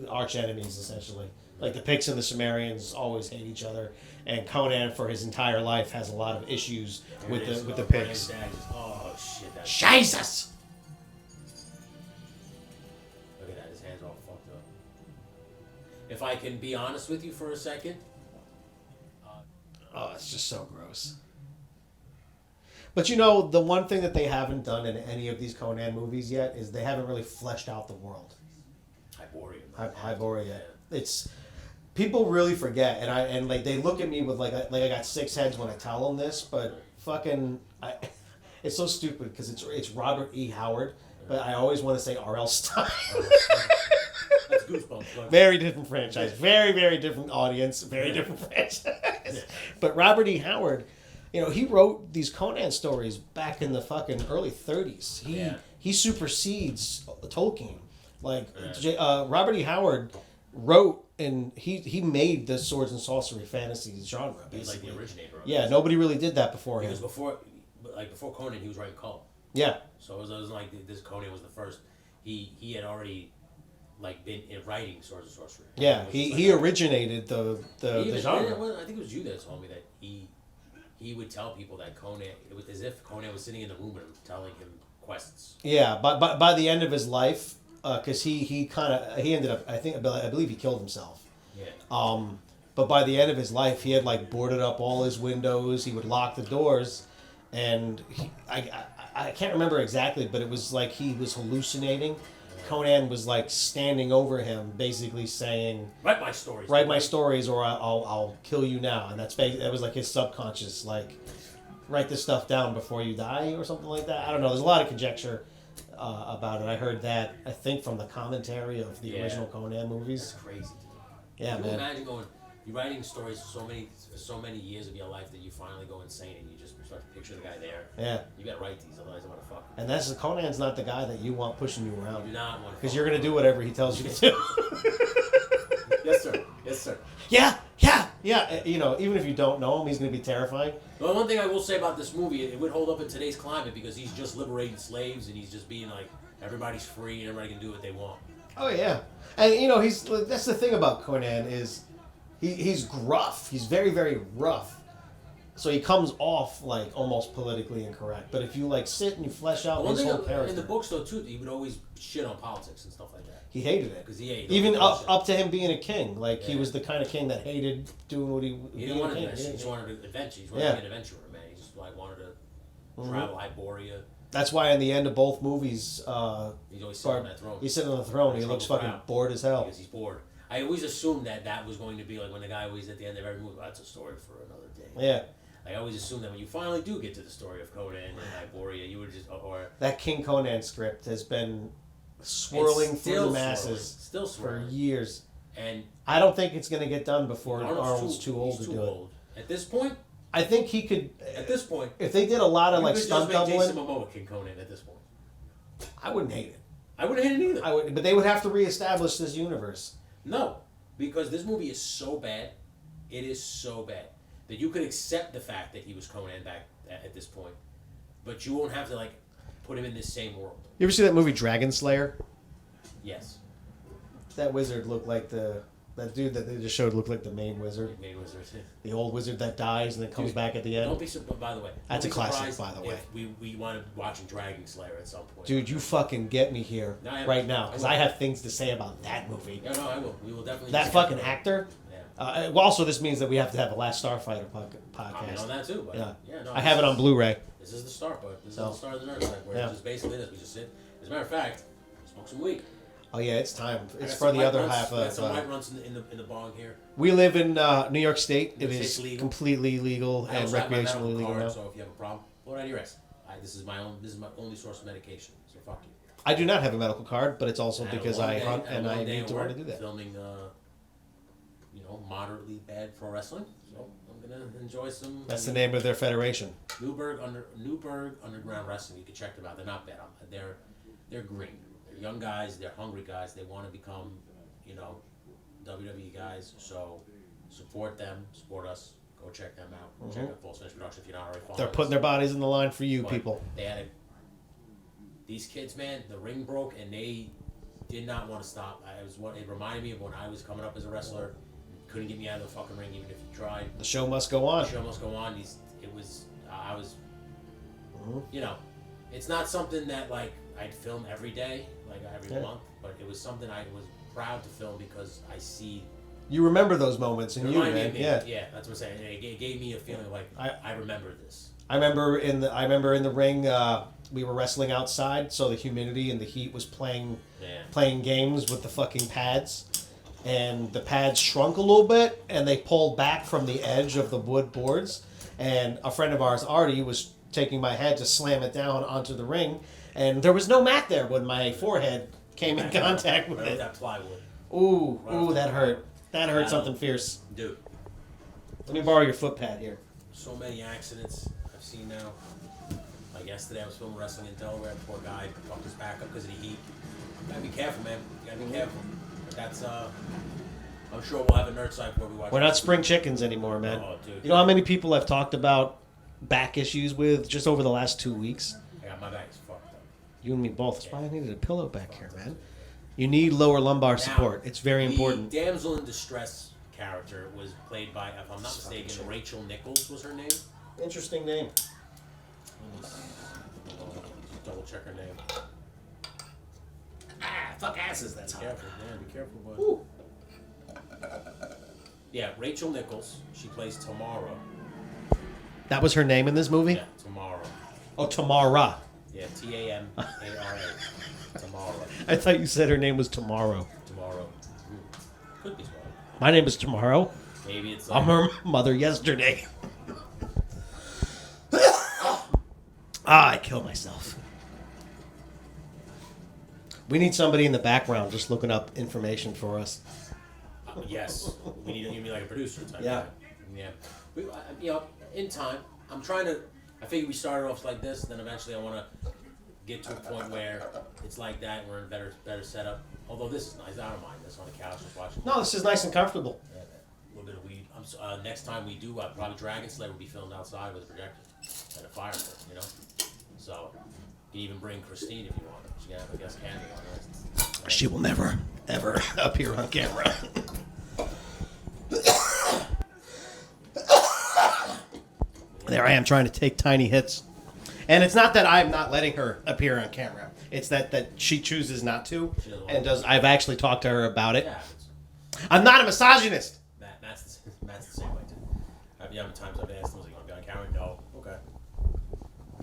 arch enemies essentially. Like the Picts and the Sumerians always hate each other, and Conan for his entire life has a lot of issues with the Picts. Oh shit! Jesus! Look at that, his hands are all fucked up. If I can be honest with you for a second. Oh, it's just so gross. But you know, the one thing that they haven't done in any of these Conan movies yet is they haven't really fleshed out the world. Hyboria. It's people really forget, and like they look at me with like I got six heads when I tell them this, but fucking it's so stupid because it's Robert E. Howard, but I always want to say R.L. Stein. That's Goosebumps. Very different franchise, very very different audience, very different franchise. But Robert E. Howard, he wrote these Conan stories back in the fucking early 30s. He supersedes Tolkien. Like Robert E. Howard wrote and he made the swords and sorcery fantasy genre. Basically. He's like the originator. Yeah, nobody really did that before him. Because before Conan, he was writing Cult. Yeah. So it wasn't like this Conan was the first. He had already like been in writing swords and sorcery. Yeah, he originated the genre. I think it was you that told me that he would tell people that Conan. It was as if Conan was sitting in the room with him, telling him quests. Yeah, but by the end of his life. Because he ended up, I believe he killed himself. Yeah. But by the end of his life, he had like boarded up all his windows. He would lock the doors, and I can't remember exactly, but it was like he was hallucinating. Conan was like standing over him, basically saying, "Write my stories. Write my stories, or I'll kill you now." And that was like his subconscious, like write this stuff down before you die, or something like that. I don't know. There's a lot of conjecture. About it. I heard that, I think, from the commentary of the original Conan movies. That's crazy. Yeah, Can you imagine going... You're writing stories for so many years of your life that you finally go insane and you just start to picture the guy there. Yeah. You gotta write these, otherwise I'm gonna fuck. And Conan's not the guy that you want pushing you You around. do not want to. Because you're gonna do whatever he tells you to do. Yes, sir. Yes, sir. Yeah. You know, even if you don't know him, he's gonna be terrifying. Well, one thing I will say about this movie, it would hold up in today's climate because he's just liberating slaves and he's just being like, everybody's free and everybody can do what they want. Oh yeah, and you know that's the thing about Conan is he's gruff. He's very, very rough. So he comes off like almost politically incorrect. But if you like sit and you flesh out his whole character, in the books though too, he would always shit on politics and stuff like that. He hated it because he hated even up to him being a king. Like he Yeah. was the kind of king that hated doing what he didn't want to. He just wanted to adventure. He wanted to be an adventurer, man. He just like wanted to travel Hyboria. That's why in the end of both movies, He's always sitting on that throne. He's sitting on the throne. He looks fucking bored as hell. Because he's bored. I always assumed that was going to be like when the guy always at the end of every movie. That's a story for another day. Yeah. I always assumed that when you finally do get to the story of Conan and Hyboria, you would just that King Conan script has been swirling through the masses still for years, and I don't think it's going to get done before Arnold's too old to do it. At this point, I think he could. At this point, if they did a lot of like stunt doubling, Jason Momoa King Conan at this point. I wouldn't hate it. I wouldn't hate it either. But they would have to reestablish this universe. No, because this movie is so bad. It is so bad that you could accept the fact that he was Conan back at this point, but you won't have to like put him in this same world. You ever see that movie Dragon Slayer? Yes. That wizard looked like that dude that they just showed looked like the main wizard. Main wizard. The old wizard that dies and then comes back at the end. Don't be surprised. By the way, that's a classic. By the way, we wanted watching Dragon Slayer at some point. Dude, you fucking get me here right now because I have things to say about that movie. Yeah, no, I will. We will definitely. That fucking actor. Yeah. Well, also, this means that we have to have a Last Starfighter podcast. I'm on that too. But I have it on Blu-ray. This is the start, but this is the start of the Nerd Side, where it's just basically this. We just sit. As a matter of fact, smoke some weed. Oh yeah, it's time. It's for the other half of. Some white runs in the bong here. We live in New York State. It is completely legal and recreationally legal now. So if you have a problem, blow it out of your ass. This is my only source of medication. So fuck you. I do not have a medical card, but it's also because I hunt and I need to want to do that. Filming, moderately bad pro wrestling. So I'm gonna enjoy some. That's the name of their federation. Newburgh Underground Wrestling. You can check them out. They're not bad. They're green. They're young guys. They're hungry guys. They want to become, WWE guys. So support them. Support us. Go check them out. Check out Full Finish Production if you're not already following. They're putting their bodies in the line for you, people. They had these kids, man. The ring broke and they did not want to stop. It reminded me of when I was coming up as a wrestler. Couldn't get me out of the fucking ring even if you tried. The show must go on. The show must go on. I was, it's not something that like I'd film every day, like every month, but it was something I was proud to film because I see. You remember those moments in you, man. Yeah, that's what I'm saying. It gave me a feeling like I remember this. I remember in the ring, we were wrestling outside, so the humidity and the heat was playing games with the fucking pads. And the pads shrunk a little bit, and they pulled back from the edge of the wood boards. And a friend of ours, Artie, was taking my head to slam it down onto the ring, and there was no mat there when my forehead came in contact with it. That plywood. Ooh, that hurt. That hurt something fierce. Dude. Let me borrow your foot pad here. So many accidents I've seen now. Like yesterday, I was filming wrestling in Delaware. The poor guy fucked his back up because of the heat. You gotta be careful, man. You gotta be careful. That's I'm sure we'll have a nerd side where we watch. We're not spring chickens anymore, man. Oh, dude. You know how many people I've talked about back issues with just over the last 2 weeks? I got my back is fucked up. You and me both. That's why I needed a pillow back here, man. You need lower lumbar support. It's very important. The damsel in distress character was played by, if I'm not mistaken, Rachel Nichols was her name. Interesting name. Double check her name. Fuck asses, that's hot. Careful, man. Be careful, bud. Ooh. Yeah, Rachel Nichols. She plays Tamara. That was her name in this movie? Yeah, Tamara. Oh, Tamara. Yeah, Tamara. Tamara. I thought you said her name was Tomorrow. Tomorrow. Could be tomorrow. My name is Tomorrow. Maybe it's. I'm her mother yesterday. I killed myself. We need somebody in the background just looking up information for us. Yes, we need you mean like a producer type. Yeah. Guy. Yeah. In time, I'm trying to. I figure we started off like this, then eventually I want to get to a point where it's like that, and we're in better setup. Although this is nice, I don't mind this on the couch just watching. No, this is nice and comfortable. Yeah, a little bit of weed. Next time we do, probably Dragon Slayer will be filmed outside with a projector and a fire pit, you know. So you can even bring Christine if you want. She can have a guest cameo on it. She will never, ever appear on camera. There I am trying to take tiny hits. And it's not that I'm not letting her appear on camera. It's that she chooses not to. And I've actually talked to her about it. Yeah, I'm not a misogynist. Matt's the same way too. How many times I've asked him, "Was he going to be on camera?" No. Okay.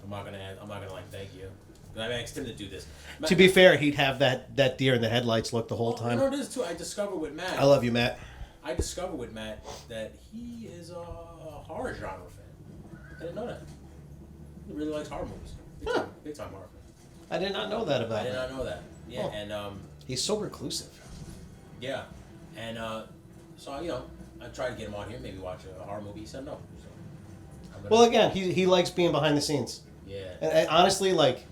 I'm not gonna like beg you. But I asked him to do this. To be fair, he'd have that deer in the headlights look the whole time. You know what it is too. I discovered with Matt. I love you, Matt. I discovered with Matt that he is a horror genre fan. I didn't know that. He really likes horror movies. Big time horror fan. I did not know that about I did him. not know that. Yeah, Oh. and He's so reclusive. yeah, and so I tried to get him on here, maybe watch a horror movie. He said no. So Well, again, he likes being behind the scenes. yeah, And honestly, like,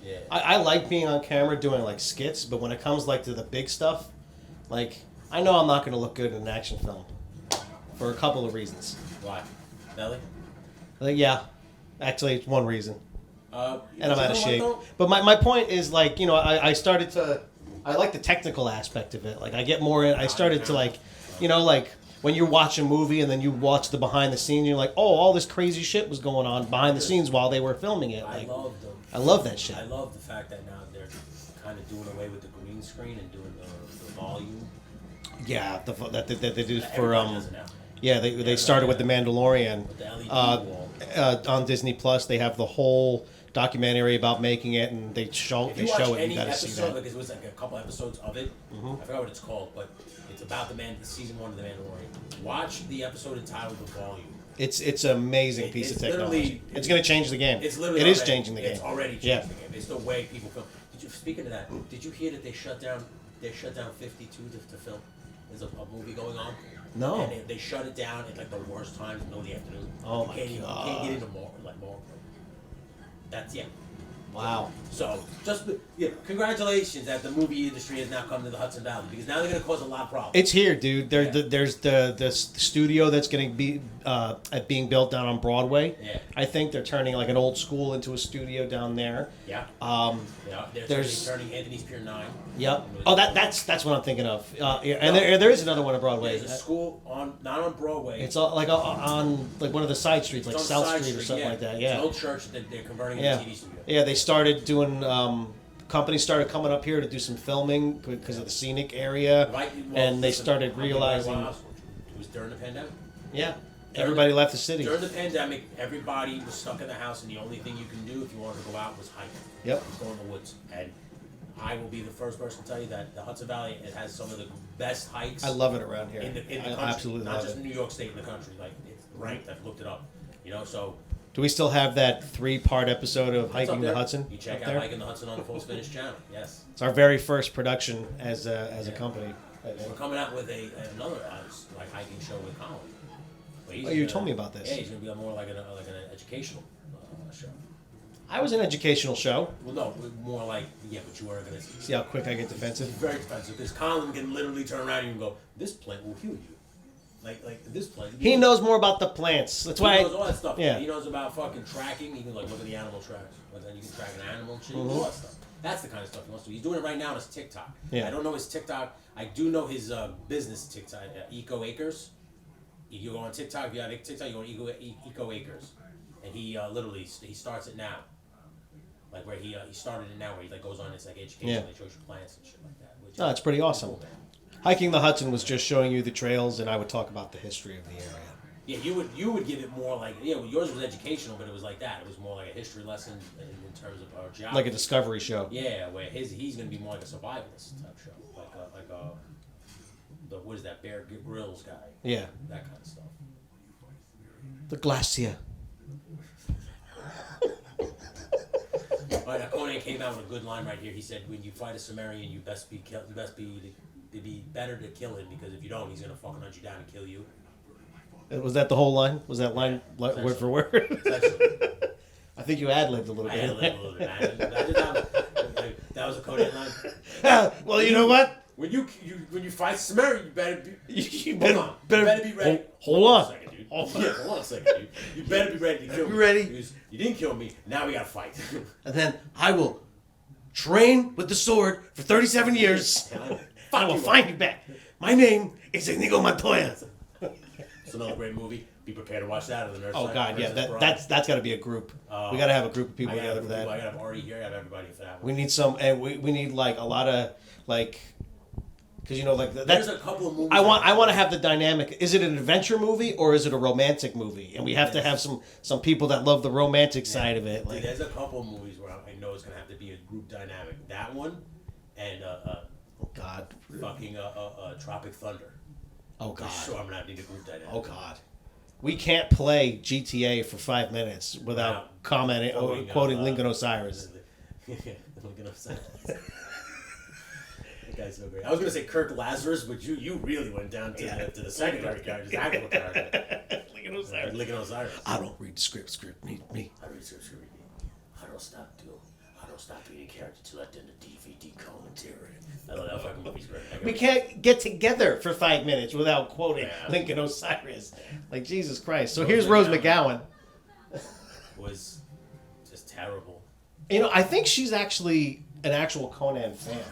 yeah. I like being on camera doing like skits, but when it comes like to the big stuff, like I know I'm not going to look good in an action film for a couple of reasons. Why? Nelly? Like, yeah, actually, it's one reason, and I'm out of shape. Though? But my point is like I started to I like the technical aspect of it. Like I get more in. I started to like like when you watch a movie and then you watch the behind the scenes, you're like, oh, all this crazy shit was going on behind the scenes while they were filming it. Like, I love that shit. I love the fact that now they're kind of doing away with the green screen and doing the volume. Yeah, that they did for Everybody does it now. yeah they started with the Mandalorian With the LED wall. on Disney Plus. They have the whole documentary about making it, and they show If you watch it. You any got to see episode, that. like it was like a couple episodes of it. I forgot what it's called, but it's about season 1 of the Mandalorian. Watch the episode entitled "The Volume." It's an amazing piece of It's technology. literally- It's going to change the game. It's literally It is already- changing the game. It's already changed Yeah. the game. It's the way people film. Speaking of that, did you hear that they shut down 52 to film? There's a movie going on. No. And they shut it down at like the worst times, middle of the afternoon. Oh You my can't God. You can't get into more. That's Wow. So congratulations that the movie industry has now come to the Hudson Valley, because now they're going to cause a lot of problems. It's here, dude. Yeah. There's the studio that's going to be being built down on Broadway. Yeah. I think they're turning like an old school into a studio down there. Yeah. They're there's- turning Anthony's Pier 9. Yep. Oh, that's what I'm thinking of. Yeah, and there is another one on Broadway. There's a school not on Broadway. It's like on like one of the side streets, like It's on South Side Street or something like that. It's Yeah. an old church that they're converting Yeah. into a TV studio. Yeah, they started doing. Companies started coming up here to do some filming because of the scenic area, Right, and they started I'll give you realizing. one house. It was during the pandemic. Yeah, everybody left the city. During the pandemic, everybody was stuck in the house, and the only thing you can do if you wanted to go out was hike. Yep. Go in the woods. And I will be the first person to tell you that the Hudson Valley, it has some of the best hikes I love it around here. in the I country. absolutely Not love just it. New York State, in the country. Like, it's ranked. I've looked it up. So Do we still have that 3-part episode of it's up Hiking the there. Hudson? You check up out there? Hiking the Hudson on the Full Spinach channel. Yes. It's our very first production as a company. I think. We're coming out with another hiking show with Colin. Oh, you told me about this. Yeah, he's going to be more like an educational show. I was an educational show. Well, no, more like, but you weren't going to See how quick I get defensive? It's very defensive, because Colin can literally turn around and go, this plant will heal you. Like this plant. He knows more about the plants. That's why. He knows all that stuff. Yeah. He knows about fucking tracking. He can look at the animal tracks. Like then you can track an animal and shit. Mm-hmm. All that stuff. That's the kind of stuff he wants to do. He's doing it right now on his TikTok. Yeah. I don't know his TikTok. I do know his business TikTok, Eco Acres. You go on TikTok, if you have TikTok, you go on Eco Acres. And he literally, he starts it now. Like where he started it now, where he like goes on, it's like education, Yeah. they show you plants and shit like that. Which No, it's pretty awesome. cool, man. Hiking the Hudson was just showing you the trails, and I would talk about the history of the area. Yeah, you would give it more like, well, yours was educational, but it was like that. It was more like a history lesson in terms of our geography. Like a discovery show. Yeah, where he's going to be more like a survivalist type show, what is that, Bear Grylls guy? Yeah. That kind of stuff. The glacier. All right, now Conan came out with a good line right here. He said, "When you fight a Sumerian, you best be it'd be better to kill him because if you don't, he's gonna fucking hunt you down and kill you. Was that the whole line? Was that line word for word? I think you ad-libbed a little bit. I ad-libbed a little bit, man. That was a Conan line. Well, you know what? When you fight Samara, you better be. You better be ready. Hold on. A second, dude. Hold on a second, dude. You better be ready to kill me. You ready? Because you didn't kill me. Now we gotta fight. And then I will train with the sword for 37 years. I will find you back. My name is Inigo Montoya. It's another great movie. Be prepared to watch that on the Nurse. Oh God, yeah, that's got to be a group. We got to have a group of people together for that. I got to have Artie here. I got to have everybody for that one. We need some, and we need like a lot of like, because you know like that's. There's a couple of movies. I want to have the dynamic. Is it an adventure movie or is it a romantic movie? And we have to have some people that love the romantic side of it. Like, there's a couple of movies where I know it's gonna have to be a group dynamic. That one, and oh God, fucking Tropic Thunder. Oh God, for sure I'm gonna need a group dynamic. Oh God. We can't play GTA for 5 minutes without commenting or quoting Lincoln Osiris. Lincoln Osiris. That guy's so great. I was gonna say Kirk Lazarus, but you really went down to the secondary characters, actual character. Lincoln Osiris. Lincoln Osiris. I don't read the script. Script need me. I read script. I don't stop reading character till I done the DVD commentary. I love that fucking movie's great. We can't get together for 5 minutes without quoting Lincoln Osiris. Like, Jesus Christ. So here's Rose McGowan. Was just terrible. You know, I think she's actually an actual Conan fan.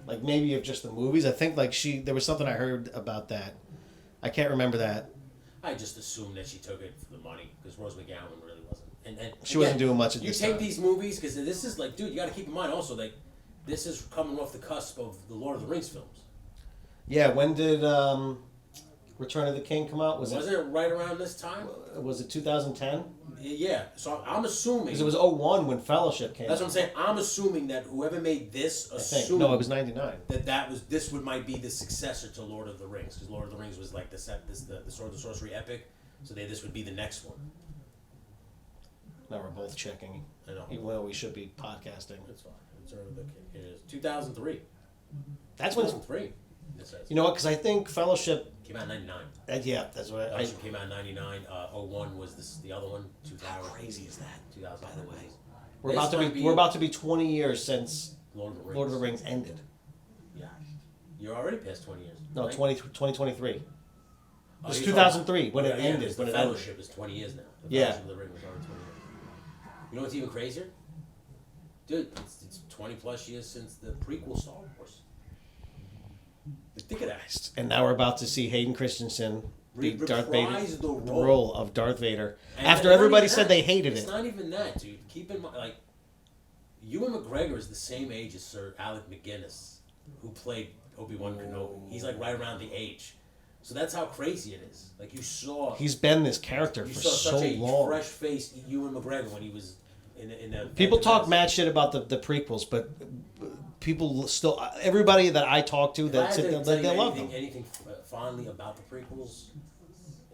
Like, maybe of just the movies. I think, like, there was something I heard about that. I can't remember that. I just assumed that she took it for the money, because Rose McGowan really wasn't. And she wasn't doing much at this time. You take these movies, because this is like, dude, you got to keep in mind also, like, this is coming off the cusp of the Lord of the Rings films. Yeah, when did Return of the King come out? Wasn't it right around this time? Was it 2010? Yeah, so I'm assuming... Because it was 01 when Fellowship came out. That's what I'm saying. I'm assuming that whoever made this assumed... No, it was 99. This might be the successor to Lord of the Rings, because Lord of the Rings was like the Sword and the Sorcery epic, so this would be the next one. Now we're both checking. I know. Even though we should be podcasting. It's fine. It is 2003. That's 2003. You know what? Because I think Fellowship came out in 99. Yeah, that's what Fellowship came out in 99. 01 was the other one. 2000. How crazy is that? 2000. By the way, we're about to be 20 years since Lord of the Rings ended. Yeah, you're already past 20 years. No, right? 2023. It was 2003 when it ended. The Fellowship is 20 years now. The Fellowship of the Ring was already 20 years. You know what's even crazier? Dude, it's 20 plus years since the prequel Star Wars. Think of that. And now we're about to see Hayden Christensen be Darth Vader, the role of Darth Vader. And after everybody said they hated it. It's not even that, dude. Keep in mind, like, Ewan McGregor is the same age as Sir Alec McGuinness, who played Obi-Wan Kenobi. He's like right around the age. So that's how crazy it is. Like, you saw... He's been this character for so long. You saw such a fresh-faced Ewan McGregor when he was in the... People talk mad shit about the prequels, but people still... Everybody that I talk to, they love them. Anything fondly about the prequels,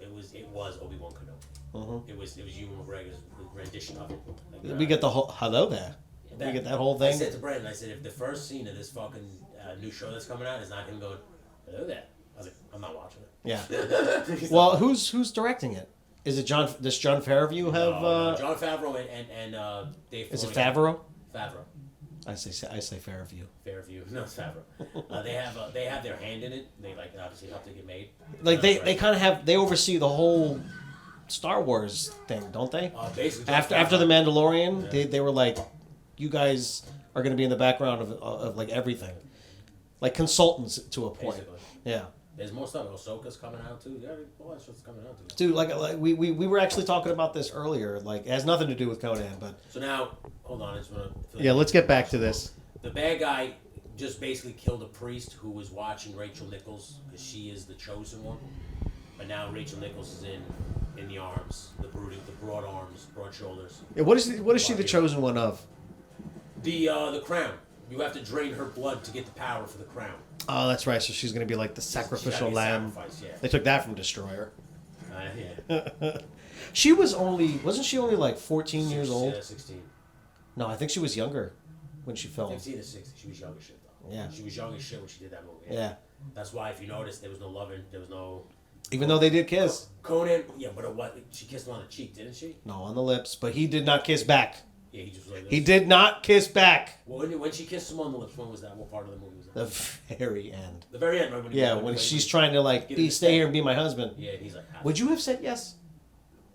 it was Obi-Wan Kenobi. Mm-hmm. It was Ewan McGregor's rendition of it. Like, we get the whole... Hello there. We get that whole thing. I said to Brandon, if the first scene of this fucking new show that's coming out is not him going, hello there, I was like, I'm not watching it. Yeah. Well, who's directing it? Is it John? Does John Favreau have? No, John Favreau and Dave. Filoni. Is it Favreau? Favreau. I say Fairview. Fairview. No, it's Favreau. They have their hand in it. They obviously help to get made. Like they kind of have. They oversee the whole Star Wars thing, don't they? Basically. After the Mandalorian, yeah. they were like, you guys are going to be in the background of like everything, like consultants to a point. Basically. Yeah. There's more stuff. Ahsoka's coming out too. Yeah, all that stuff's coming out too. Dude, like we were actually talking about this earlier. Like, it has nothing to do with Conan, but. So now, hold on. I just want to. Yeah, let's get back to this. The bad guy just basically killed a priest who was watching Rachel Nichols because she is the chosen one. But now Rachel Nichols is in the arms, the broad arms, broad shoulders. Yeah, what is she the chosen one of? The crown. You have to drain her blood to get the power for the crown. Oh, that's right. So she's going to be like the sacrificial lamb. Yeah. They took that from Destroyer. Yeah. Wasn't she only like 14 years old? 16. No, I think she was younger when she filmed. 15 to 16. She was young as shit though. Yeah. She was young as shit when she did that movie. Yeah. That's why, if you notice, there was no loving. There was no. Even though they did kiss. Conan, yeah, but what? She kissed him on the cheek, didn't she? No, on the lips, but he did not kiss back. Yeah, he just was like this. He did not kiss back. Well, when she kissed him on the lips, when was that? What part of the movie was that? The very end. The very end, right? When she's trying to like, stay here and be my husband. Yeah, and he's like, would you have said yes?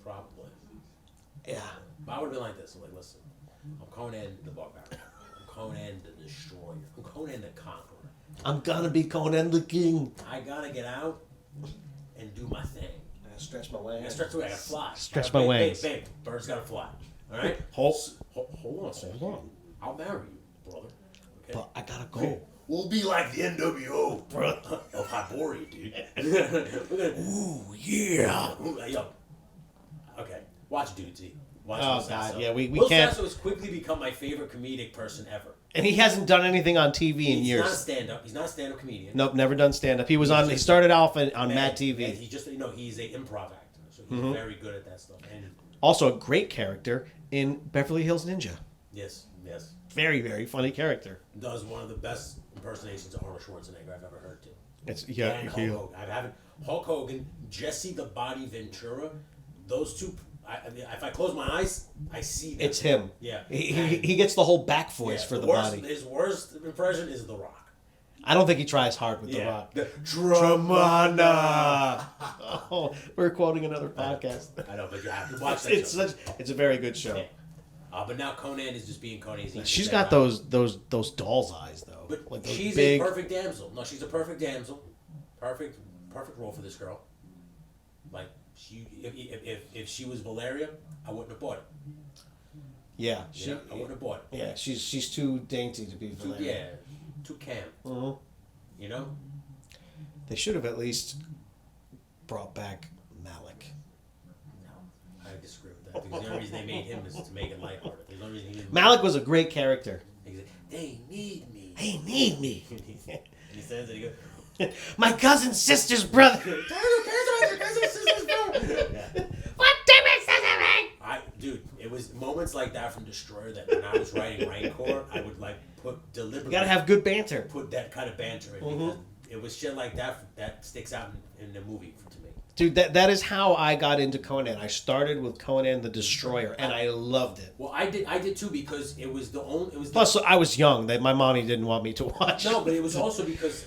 Probably. Yeah. But I would have been like this. I'm like, listen, I'm Conan the Barbarian. I'm Conan the Destroyer. I'm Conan the Conqueror. I'm gonna be Conan the King. I gotta get out and do my thing. I gotta stretch my wings. I gotta stretch the way. I gotta fly. Stretch my wings. Babe, bird's gotta fly. All right? Hold on a second. Hold on. I'll marry you, brother. Okay? But I gotta go. We'll be like the NWO, bro. Of Hyboria, dude. Ooh, yeah. Yo. Okay. Watch Dude Z. Watch Oh, Will God. Sasso. Yeah, we Will can't. Sasso has quickly become my favorite comedic person ever. And he hasn't done anything on TV in He's years. not a stand-up. He's not a stand-up comedian. Nope, never done stand up. He was on. He started off on Mad TV. And he just, he's an improv actor, so he's very good at that stuff. And Also a great character in Beverly Hills Ninja. yes, Very, very funny character. does one of the best impersonations of Arnold Schwarzenegger I've ever heard. Too. It's And Hulk Hogan. I haven't. Hulk Hogan, Jesse the Body Ventura, those two. If I close my eyes, I see them. It's him. Yeah. He gets the whole back voice for the body. His worst impression is The Rock. I don't think he tries hard with The Rock. The Dramana. Oh, we're quoting another podcast. I know, but you have to watch that. It's a very good show. Yeah. But now Conan is just being Conan. She's got those doll's eyes though. But like those she's big... a perfect damsel. No, she's a perfect damsel. Perfect role for this girl. Like if she was Valeria, I wouldn't have bought it. Yeah, I wouldn't have bought it. Yeah, she's too dainty to be Valeria. Too cam. Mm-hmm. You know. They should have at least brought back Malik. No, I disagree with that because the only reason they made him is to make it lighthearted. There's no reason he didn't. Malik was a great character. They need me. They need me. He says it. He goes, my cousin's sister's brother. Dude, it was moments like that from Destroyer that when I was writing Rancor, I would like put deliberately. You gotta have good banter. Put that kind of banter in because it was shit like that sticks out in the movie to me. Dude, that is how I got into Conan. I started with Conan the Destroyer, and I loved it. Well, I did too because it was the only. It was Plus, I was young. That my mommy didn't want me to watch. No, but it was also because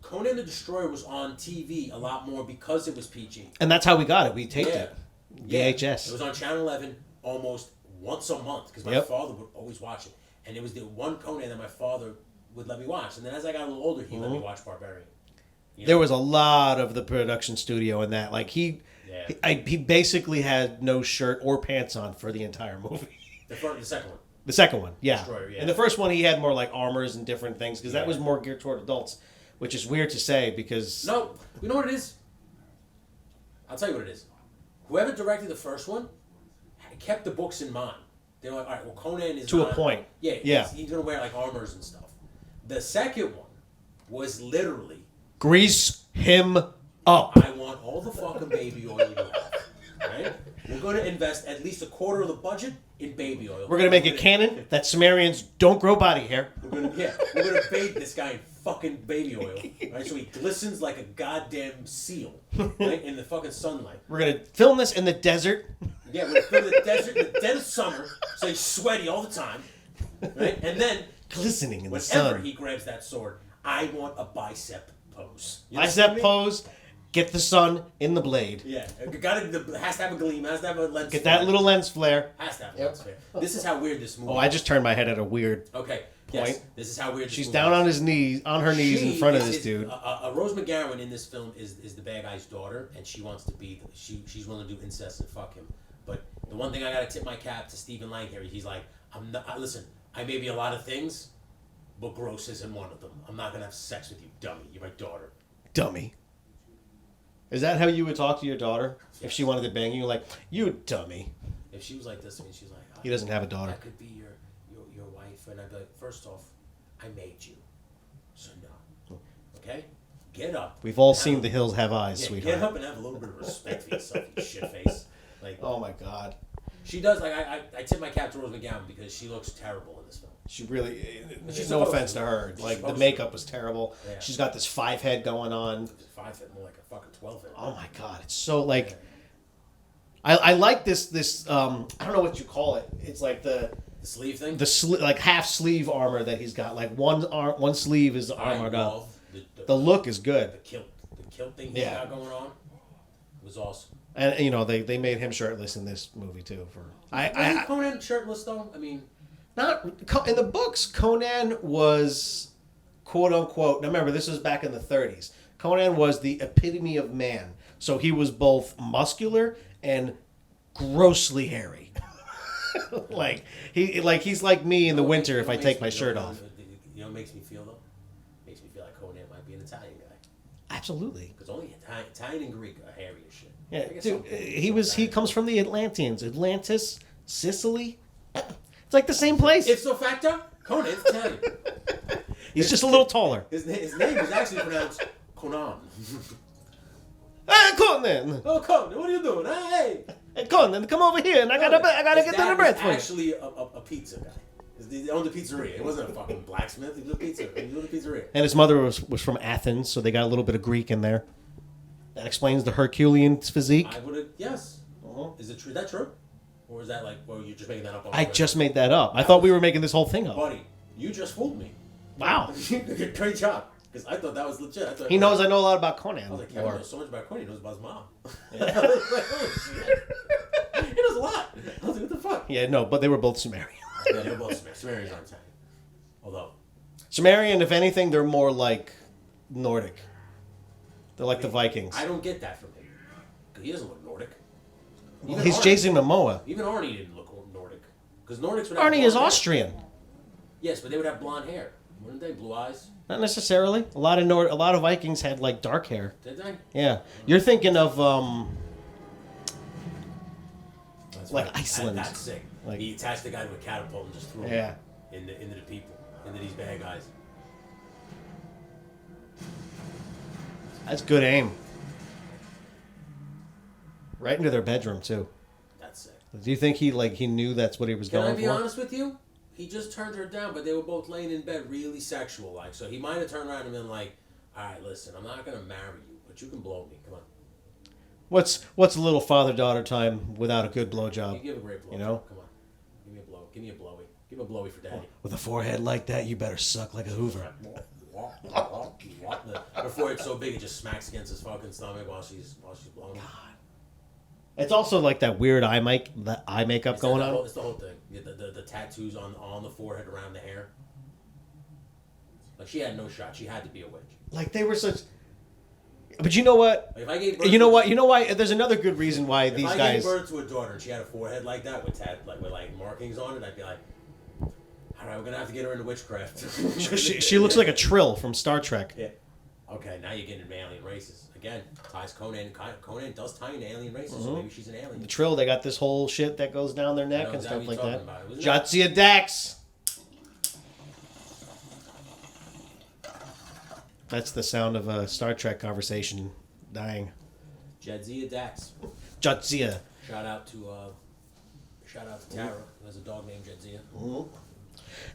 Conan the Destroyer was on TV a lot more because it was PG. And that's how we got it. We taped it. VHS. It was on Channel 11 almost once a month because my father would always watch it. And it was the one Conan that my father would let me watch. And then as I got a little older, he let me watch Barbarian. You know? There was a lot of the production studio in that. Like he basically had no shirt or pants on for the entire movie. The second one. The second one, yeah. Destroyer, yeah. And the first one, he had more like armors and different things because that was more geared toward adults, which is weird to say because... No, you know what it is? I'll tell you what it is. Whoever directed the first one kept the books in mind. They were like, all right, well, Conan is to a point. Yeah, he's going to wear like armors and stuff. The second one was literally... Grease him up. I want all the fucking baby oil you have. Right? We're going to invest at least a quarter of the budget in baby oil. We're going to make it canon that Sumerians don't grow body hair. We're going to bathe this guy in fucking baby oil. Right? So he glistens like a goddamn seal. Right? In the fucking sunlight. We're going to film this in the desert. Yeah, we're going to film the desert in the dead of summer. So he's sweaty all the time. Right? And then... Glistening in the sun. Whenever he grabs that sword, I want a bicep pose. Bicep pose, get the sun in the blade. Yeah, has to have a gleam, has to have a lens. Get that little lens flare. Has to have a lens flare. This is how weird this movie. Oh, I just turned my head at a weird point. Yes, this is how weird. This She's movie down is. on her knees in front of this dude. Rose McGowan in this film is the bad guy's daughter, and she wants to be. She's willing to do incest and fuck him. But the one thing I gotta tip my cap to Stephen Lang here. He's like, I'm not. Listen, I may be a lot of things, but gross isn't one of them. I'm not gonna have sex with you, dummy. You're my daughter. Dummy. Is that how you would talk to your daughter if she wanted to bang you? Like, you dummy. If she was like this, I mean, she's like, he doesn't have a daughter. I could be your wife, and I'd be like, first off, I made you, so no. Okay, get up. We've all seen The Hills Have Eyes, sweetheart. Get up and have a little bit of respect for yourself, you shit face. Like, oh my God. She does. Like I tip my cap to Rose McGowan because she looks terrible in this film. She really. She's No supposed offense to. to her. She's Like the supposed makeup was terrible. Yeah. She's got this 5 head going on. 5 foot, more like a fucking 12 foot. Oh my god, it's so like. I like this. I don't know what you call it. It's like the sleeve thing. like half sleeve armor that he's got. Like one sleeve is armored up. The look is good. The kilt thing he's got going on was awesome. And you know they made him shirtless in this movie too. Was Conan shirtless though? I mean, not in the books. Conan was quote unquote. Now remember, this was back in the 30s. Conan was the epitome of man. So he was both muscular and grossly hairy. He's like me in the winter if I take my shirt off. You know what makes me feel though? Makes me feel like Conan might be an Italian guy. Absolutely. Because only Italian and Greek are hairy as shit. Yeah, dude, he comes from the Atlanteans. Atlantis, Sicily. It's like the same place. Ipso facto, Conan's Italian. He's just a little taller. His name is actually pronounced Conan. Hey, Conan! Oh, Conan, what are you doing? Hey! Hey, Conan, come over here, and I gotta get to the bread for you. Actually a pizza guy. He owned a pizzeria. It wasn't a fucking blacksmith. He was a pizzeria. And his mother was from Athens, so they got a little bit of Greek in there. That explains the Herculean physique. I would have, yes. Is it true? Is that true? Or is that like, well, you're just making that up? I just made that up. I thought we were making this whole thing up. Buddy, you just fooled me. Wow. Great job. Because I thought that was legit. He knows I know a lot about Conan. I was like, Kevin knows so much about Conan. He knows about his mom. He knows a lot. I was like, what the fuck? Yeah, no, but they were both Sumerian. Yeah, they're both Sumerians. Sumerians aren't Italian. Although. Sumerian, if anything, they're more like Nordic. They're like the Vikings. I don't get that from him. Because he doesn't look Nordic. Well, he's Jason Momoa. Even Arnie didn't look Nordic. Because Nordics would have Arnie is hair. Austrian. Yes, but they would have blonde hair. Wouldn't they? Blue eyes? Not necessarily. A lot of Vikings had like dark hair. Did they? Yeah. You're thinking of That's like right. Iceland. That's sick. Like, he attached the guy to a catapult and just threw him into the people, into these bad guys. That's good aim. Right into their bedroom too. That's sick. Do you think he knew that's what he was going for? Can I be honest with you? He just turned her down, but they were both laying in bed really sexual like. So he might have turned around and been like, all right, listen, I'm not going to marry you, but you can blow me. Come on. What's a little father-daughter time without a good blowjob? You give a great blow. You know? Come on. Give me a blow. Give me a blowy. Give him a blowy for daddy. With a forehead like that, you better suck like a Hoover. Before it's so big, it just smacks against his fucking stomach while she's blowing. God. It's also like that weird eye makeup going on. It's the whole thing. The tattoos on the forehead around the hair. Like she had no shot. She had to be a witch. Like they were such. But you know what? Like if I gave birth you know why? There's another good reason why these guys. If I gave birth to a daughter and she had a forehead like that with markings on it, I'd be like, all right, we're gonna have to get her into witchcraft. she looks like a Trill from Star Trek. Yeah. Okay, now you're getting into alien races again. Ties Conan. Conan does tie into alien races, so maybe she's an alien. The Trill, they got this whole shit that goes down their neck and stuff like that. Jadzia Dax. That's the sound of a Star Trek conversation dying. Jadzia Dax. Jadzia. Shout out to Tara, who has a dog named Jadzia. Mm-hmm.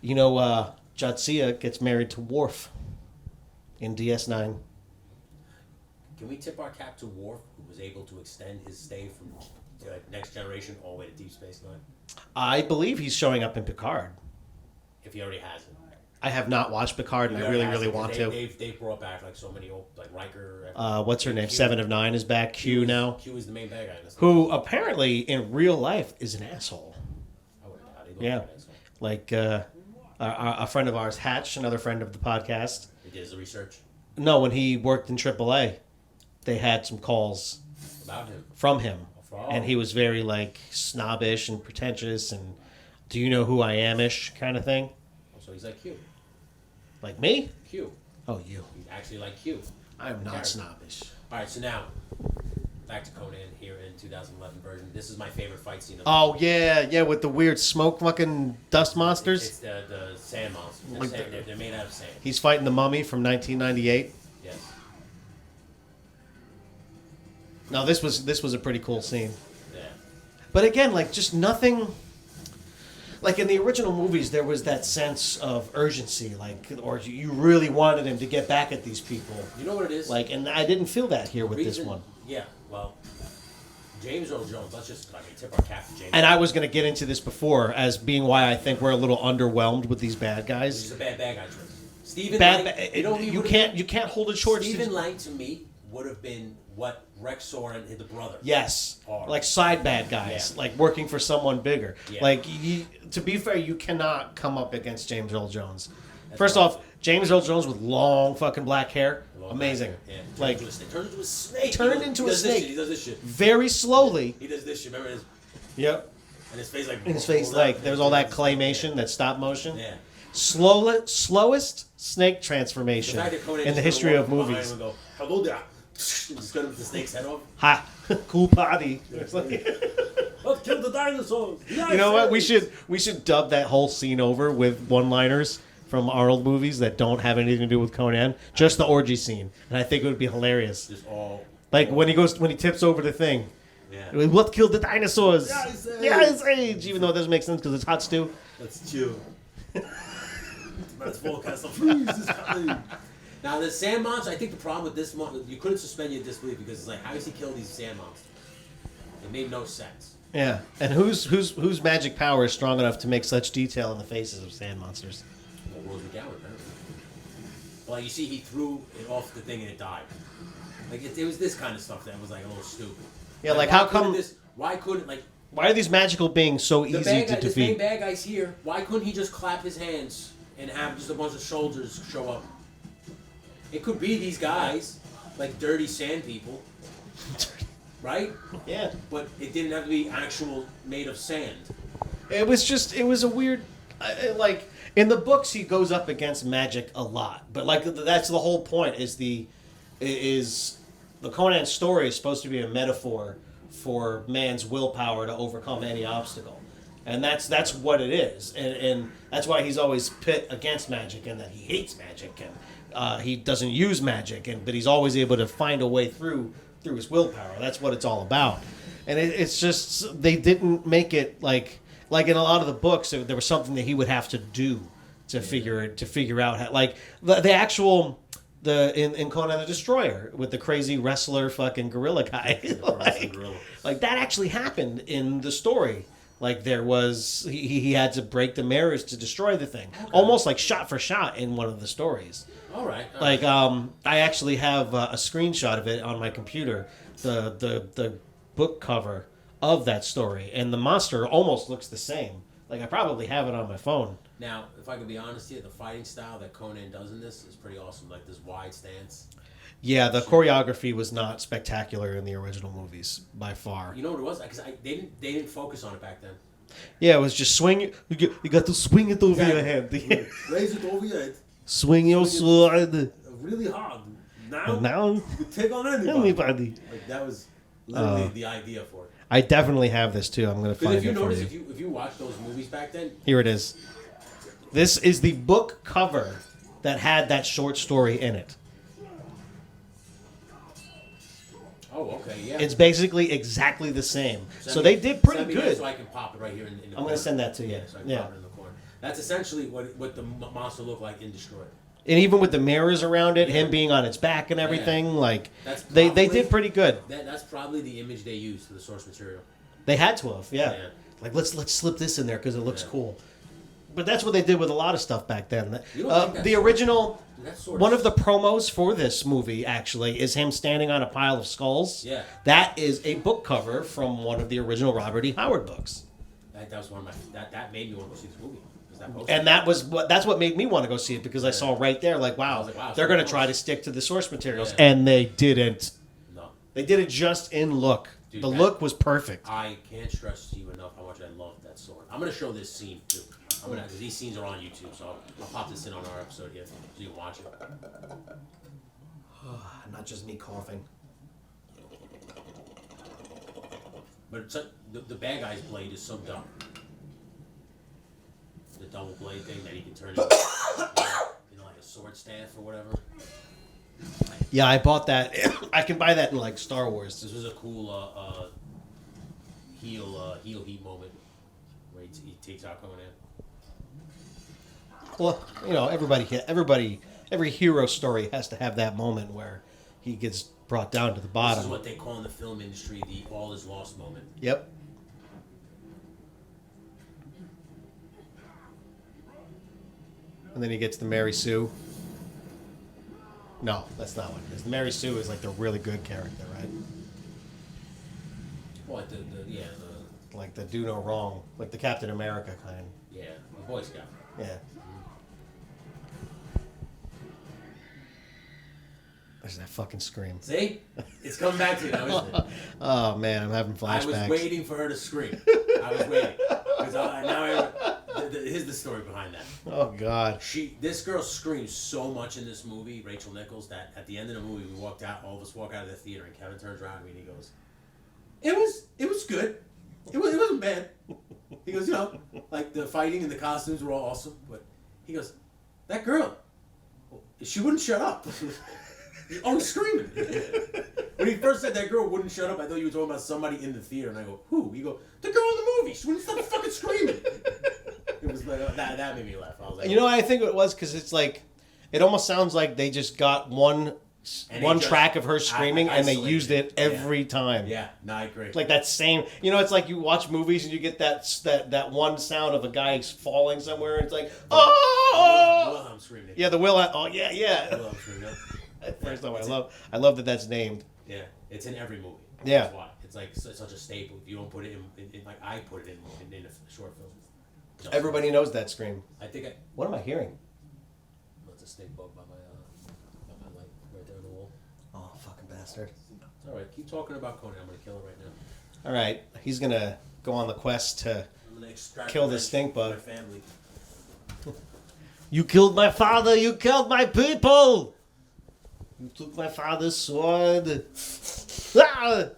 You know, Jadzia gets married to Worf in DS9. Can we tip our cap to Worf, who was able to extend his stay from Next Generation all the way to Deep Space Nine? I believe he's showing up in Picard. If he already hasn't. I have not watched Picard, and I really want to. They've brought back like so many old, like Riker. What's her name? 7 of 9 is back. Q now. Q is the main bad guy. Who apparently in real life is an asshole. I wouldn't doubt it. Yeah. Like a friend of ours, Hatch, another friend of the podcast. He did his research. No, when he worked in AAA, they had some calls about him from him, and he was very like snobbish and pretentious and do you know who I am-ish kind of thing. So he's like Q. Like me? Q. Oh, you. He's actually like Q. I am not snobbish. All right, so now back to Conan here in 2011 version. This is my favorite fight scene. Yeah, with the weird smoke fucking dust monsters. It's the sand monsters. They're made out of sand. He's fighting the mummy from 1998. Yes. No, this was a pretty cool scene. Yeah. But again, like just nothing. Like in the original movies, there was that sense of urgency, like, or you really wanted him to get back at these people. You know what it is? Like, and I didn't feel that here with this one. Yeah, well, James Earl Jones. Let's just tip our cap to James. And I was going to get into this before as being why I think we're a little underwhelmed with these bad guys. He's a bad guy choice. Stephen Bad, Lang. you can't hold it short. Stephen Lang to me would have been what Rex saw in the brother. Yes, are. like side bad guys, like working for someone bigger. Yeah. Like, to be fair, you cannot come up against James Earl Jones. That's First right. off, James Earl Jones with long fucking black hair, Long amazing. back. Yeah. Like turned into a snake. Turned into a snake. He does this shit. very slowly. He does this shit. Remember his Yep. and his face like In his face, like there's all that claymation, that stop motion. Yeah. Slowest snake The transformation fact that Conan in the just history gonna of walk behind movies. him and go, hello there. Just cut him the snake's head off. Ha! Cool party. It's like- Let's kill the dinosaurs. You know what? We should dub that whole scene over with one-liners from our old movies that don't have anything to do with Conan. Just the orgy scene, and I think it would be hilarious. Just all Like when he tips over the thing. yeah. What killed the dinosaurs? Yeah, Ice Age. Yeah, Ice Age. Even though it doesn't make sense because it's hot stew. Let's chill. Let's focus on freeze. Now the sand monster. I think the problem with this one, you couldn't suspend your disbelief because it's like, how does he kill these sand monsters? It made no sense. Yeah, and whose magic power is strong enough to make such detail in the faces of sand monsters? Well, Rose McGowan, apparently. Well, you see, he threw it off the thing and it died. Like it was this kind of stuff that was like a little stupid. Yeah, like why how couldn't come? this? Why couldn't like Why are these magical beings so the easy bad to guy, this main defeat? bad guy's here? Why couldn't he just clap his hands and have just a bunch of soldiers show up? It could be these guys, like dirty sand people, right? Yeah, But it didn't have to be actual made of sand. it was a weird, like in the books he goes up against magic a lot, but like that's the whole point. Is the Conan story is supposed to be a metaphor for man's willpower to overcome any obstacle, and that's what it is, and that's why he's always pit against magic, and that he hates magic, and he doesn't use magic, but he's always able to find a way through his willpower. That's what it's all about, and it's just they didn't make it like in a lot of the books there was something that he would have to do to figure out how, like the actual. In Conan the Destroyer with the crazy wrestler fucking gorilla guy, like that actually happened in the story. Like there was he had to break the mirrors to destroy the thing, almost like shot for shot in one of the stories. All right. Like I actually have a screenshot of it on my computer, the book cover of that story, and the monster almost looks the same. Like I probably have it on my phone. Now, if I could be honest here, the fighting style that Conan does in this is pretty awesome. Like this wide stance. Yeah, the choreography was not spectacular in the original movies by far. You know what it was? Because they didn't focus on it back then. Yeah, it was just swing. You got to swing it over your head. Raise it over your head. Swing your sword. Really hard. Now You could take on anybody. Like that was literally the idea for it. I definitely have this too. I'm gonna Because find if you it for notice, you. if you watch those movies back then, Here it is. This is the book cover that had that short story in it. oh okay, yeah. It's basically exactly the same. Send So me- they did pretty send me that good. So I can pop it right here in the I'm corner. gonna send that to you. So I can Yeah. pop it in the corner. That's essentially what the monster looked like in Destroyed. And even with the mirrors around it, him being on its back and everything, like That's they probably- did pretty good. That's probably the image they used for the source material. They had to have, yeah. Yeah. Like let's slip this in there because it looks Yeah. cool. But that's what they did with a lot of stuff back then. You don't think that's The sort of- original, That's sort one of the promos for this movie actually is him standing on a pile of skulls. Yeah. That is a book cover from one of the original Robert E. Howard books. That was one of my that made me want to go see this movie. Was that poster? And that's what made me want to go see it because I saw right there like wow, was like, wow, they're so going to close. try to stick to the source materials Yeah. and they didn't. No. They did it just in look. Dude, the that- look was perfect. I can't stress to you enough how much I love that sword. I'm gonna show this scene too. Because these scenes are on YouTube, so I'll pop this in on our episode here so you can watch it. Not just me coughing. But it's the bad guy's blade is so dumb. The double blade thing that he can turn into, like a sword staff or whatever. Yeah, I bought that. I can buy that in like Star Wars. This was a cool heel heat moment where he takes out Conan. Well, every hero story has to have that moment where he gets brought down to the bottom. This is what they call in the film industry the all is lost moment. Yep. And then he gets the Mary Sue. No, that's not what it is. The Mary Sue is like the really good character, right? What Like the do no wrong, like the Captain America kind. the Boy Scout. Yeah. There's that fucking scream. See, it's coming back to you now, isn't it? Oh man, I'm having I flashbacks. was waiting for her to scream. I was waiting because here's the story behind that. Oh god. This girl screams so much in this movie, Rachel Nichols, that at the end of the movie we walked out. All of us walk out of the theater, and Kevin turns around to me and he goes, "It was good. It wasn't bad." He goes, like the fighting and the costumes were all awesome, but he goes, "That girl, she wouldn't shut up." He's always screaming. When he first said that girl wouldn't shut up, I thought you were talking about somebody in the theater, and I go, "Who?" You go, "The girl in the movie. She wouldn't stop fucking screaming." It was like that made me laugh. I was like, I think it was because it's like, it almost sounds like they just got one track of her screaming and they used it every time. Yeah, no, I agree. Like that same, it's like you watch movies and you get that one sound of a guy falling somewhere. And it's like, oh, Wilhelm screaming. Yeah, the Wilhelm. Oh yeah. Wilhelm screaming. First time I love that that's named. Yeah, it's in every movie. Yeah, that's why it's like such a staple. If you don't put it in like I put it in a short film. Everybody knows that scream. What am I hearing? That's a snake bug by my light right there on the wall. Oh, fucking bastard! It's all right. Keep talking about Conan. I'm gonna kill it right now. All right, he's gonna go on the quest to kill the stink bug. My family. You killed my father. You killed my people. You took my father's sword. Ah!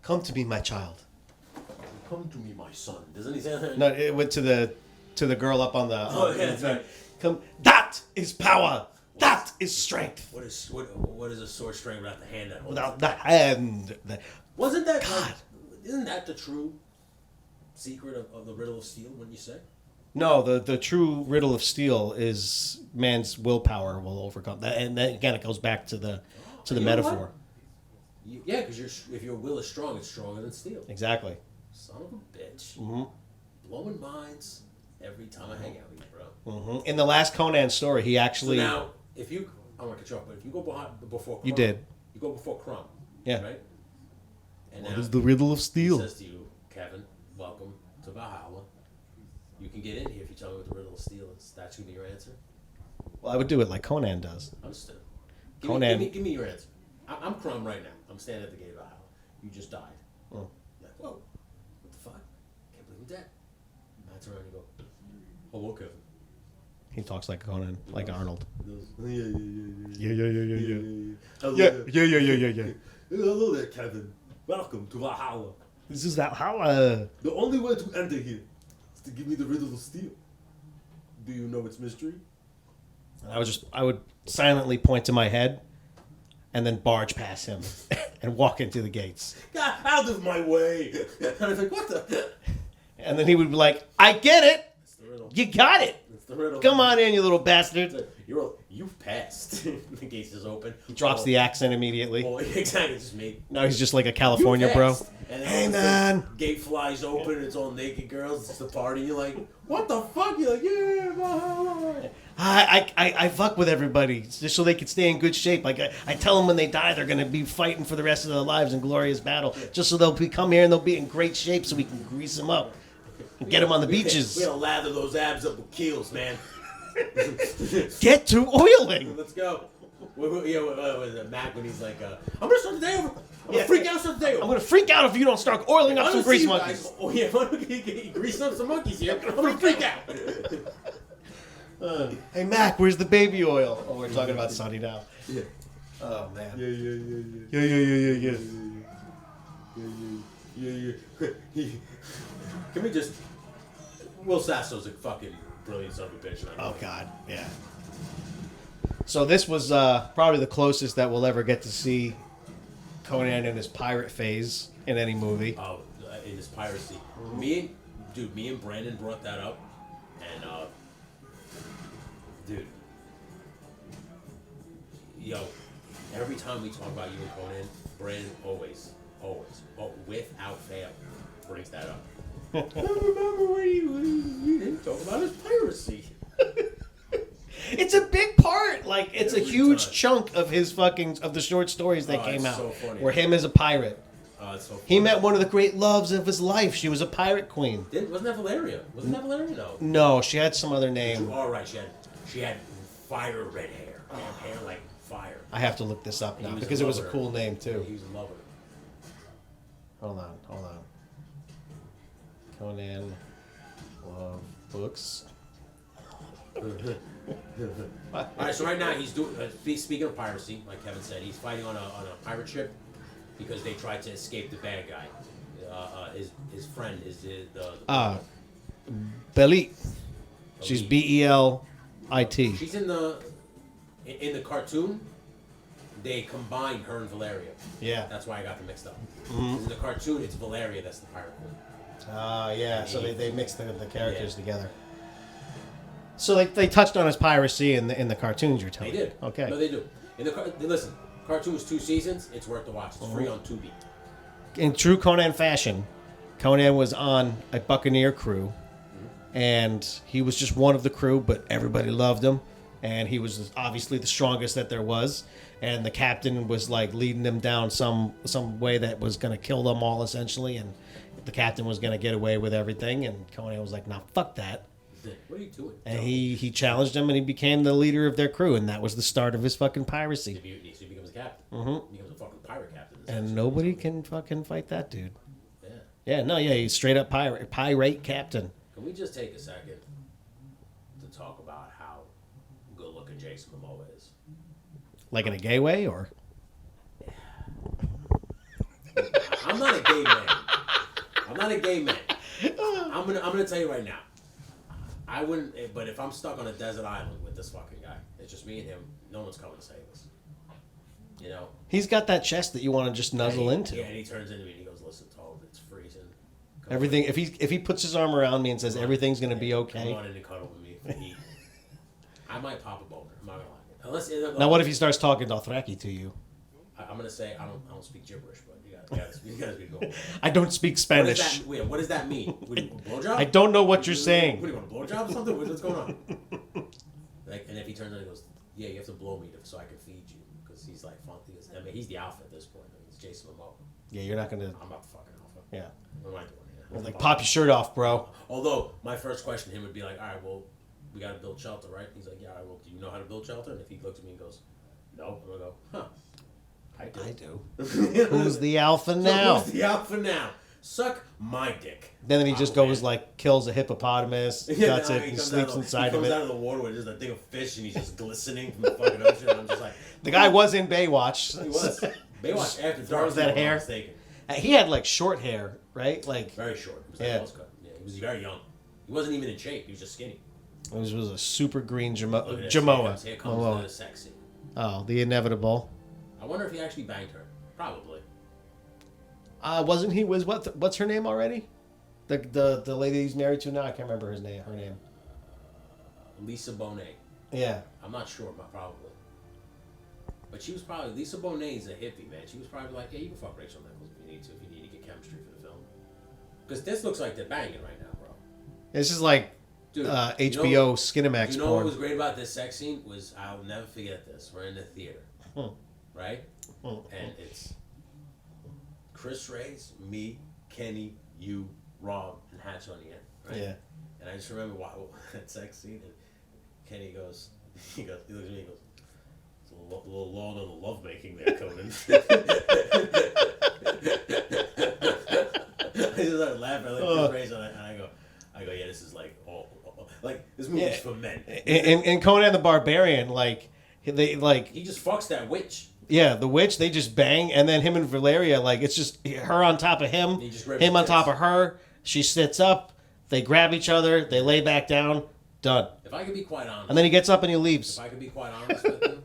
Come to me, my child. Come to me, my son. Doesn't he say that? No, it went to the girl up on the. Oh yeah, that's right. Come. That is power. That is strength. What is a sword string without the hand? Without the hand. Wasn't that God? Isn't that the true secret of the riddle of steel? Wouldn't you say? No, the true riddle of steel is man's willpower will overcome that, and then again it goes back to the metaphor. Yeah, because if your will is strong, it's stronger than steel. Exactly. Son of a bitch. Mm-hmm. Blowing minds every time I hang out with you, bro. Mm-hmm. In the last Conan story, he actually. So now, I want to cut you off, but if you go before Crumb, you did. You go before Crumb. Yeah. Right. And what now, is the riddle of steel? He says to you, Kevin, welcome to Valhalla. You can get in here if you tell me what the riddle of steel is. That's gonna be your answer. Well, I would do it like Conan does. Understood. Give me your answer. I'm Crumb right now. I'm standing at the gate of Valhalla. You just died. Oh. You're like, whoa, what the fuck? Can't believe I'm dead. And I turn around and go, hello, Kevin. He talks like Conan, like Arnold. He goes, yeah. Yeah. Hello there, Kevin. Welcome to Valhalla. This is Valhalla. The only way to enter here is to give me the riddle of steel. Do you know its mystery? I would silently point to my head, and then barge past him, and walk into the gates. God, out of my way! And I was like, what the? And then he would be like, I get it! It's the riddle. You got it! It's the riddle. Come on in, you little bastard. You've passed. The gates just open. He drops the accent immediately. Oh, exactly, it's just me. No, he's just like a California bro. And then hey, man. Gate flies open, it's all naked girls, it's the party. You're like, what the fuck? You're like, yeah, Valhalla. I fuck with everybody just so they can stay in good shape. Like I tell them when they die, they're going to be fighting for the rest of their lives in glorious battle. Just so they'll come here and they'll be in great shape so we can grease them up and get them on the beaches. We gotta lather those abs up with keels, man. Get to oiling. Let's go. Mac when he's like, I'm gonna start the day over. I'm gonna freak out, start the day over. I'm gonna freak out if you don't start oiling up some grease monkeys. Guys. Oh yeah, grease up some monkeys here. I'm gonna freak out. Hey Mac, where's the baby oil? Oh, we're talking about Sonny now. Yeah. Oh man. Yeah. Can we just? Will Sasso's a fucking brilliant son of a bitch. Oh god, yeah. So this was probably the closest that we'll ever get to see Conan in his pirate phase in any movie. Oh, in this piracy. Mm-hmm. Me and Brandon brought that up, and dude, yo, every time we talk about you and Conan, Brandon always, without fail, brings that up. I remember when we didn't talk about his piracy. It's a big part. Like, it's a Every huge time. chunk of his of the short stories that came it's out. so funny. Where him as a pirate. It's so funny. He met one of the great loves of his life. She was a pirate queen. Wasn't that Valeria? Wasn't that Valeria? No. No, she had some other name. All right, she had fire red hair. Hair like fire. I have to look this up now He was because a it was a lover. cool name He too. was a lover. Hold on. Conan love books. All right, so right now he's doing. Speaking of piracy, like Kevin said, he's fighting on a pirate ship because they tried to escape the bad guy. His friend is the Belit. She's Belit. She's in the cartoon. They combined her and Valeria. Yeah. That's why I got them mixed up. In the cartoon, it's Valeria that's the pirate queen. Yeah. So they mixed the characters together. So they touched on his piracy in the cartoons. You're telling They me. did. Okay. No, they do. Listen, cartoon was 2 seasons. It's worth the watch. It's free on Tubi. In true Conan fashion, Conan was on a buccaneer crew, and he was just one of the crew, but everybody loved him, and he was obviously the strongest that there was, and the captain was like leading them down some way that was going to kill them all essentially, and the captain was going to get away with everything, and Conan was like, "Nah, fuck that." What are you doing? And he challenged him, and he became the leader of their crew, and that was the start of his fucking piracy. So he becomes a captain. He becomes a fucking pirate captain. And nobody can fucking fight that dude. Yeah. Yeah, he's straight up pirate captain. Can we just take a second to talk about how good looking Jason Momoa is? Like in a gay way, or? I'm not a gay man. I'm gonna tell you right now. I wouldn't, but if I'm stuck on a desert island with this fucking guy, it's just me and him. No one's coming to save us. You know. He's got that chest that you want to just nuzzle into. Yeah, and he turns into me and he goes, "Listen, Toad, it's freezing. Everything. If he puts his arm around me and says everything's gonna be okay. Come on in and cuddle with me. For heat." I might pop a boner. I'm not gonna lie. Unless Now, what if he starts talking Dothraki to you? I'm gonna say I don't speak gibberish, but you gotta speak gold. I don't speak Spanish. What does that mean? Blowjob? I don't know what you're saying. What do you want, a blowjob or something? What's going on? Like, and if he turns on and goes, "Yeah, you have to blow me so I can feed you," because he's like, I mean, he's the alpha at this point. I mean, he's Jason Momoa. Yeah, you're not gonna. I'm not the fucking alpha. Yeah. What am I doing here? Like, pop your shirt off, bro. Although my first question to him would be like, "All right, well, we got to build shelter, right?" He's like, "Yeah, all right, well, do you know how to build shelter?" And if he looks at me and goes, "No," I'm gonna go, "Huh, I do." Who's the alpha now? Who's the alpha now? Suck my dick. Then he just goes like kills a hippopotamus, guts it, he and comes sleeps out inside he of comes out it. of the water with just a thing of fish, and he's just glistening from the fucking ocean. And I'm just like, The guy was in Baywatch. he was. Baywatch after dark. Was that if I'm not hair? mistaken. He had like short hair, right? Like Very short. It was like Yeah. a buzz cut. Yeah, he was very young. He wasn't even in shape. He was just skinny. it was a super green Look at this. Jamoa. Here comes Momoa. the sex scene. Oh, the inevitable. I wonder if he actually banged her. Probably. Wasn't he? What's her name already? The lady he's married to now. I can't remember her name. Lisa Bonet. Yeah. I'm not sure, but probably. But she was probably Lisa Bonet's a hippie, man. She was probably like, "Yeah, you can fuck Rachel Nichols if you need to get chemistry for the film." Because this looks like they're banging right now, bro. This is like Dude, HBO Skinamax You know porn. what was great about this sex scene was I'll never forget this. We're in the theater, right? And it's Chris Reyes, me, Kenny, you, Rob, and Hatch on the end, right? Yeah. And I just remember that sex scene, and Kenny goes, he looks at me and goes, "It's a little long on the lovemaking there, Conan." I just started laughing. I like Chris Reyes, and I go, "Yeah, this is like this movie's for men." In Conan the Barbarian, he just fucks that witch. Yeah, the witch, they just bang, and then him and Valeria, it's just her on top of him, him on top of her. She sits up, they grab each other, they lay back down, done. If I could be quite honest, and then he gets up and he leaves. If I could be quite honest with you,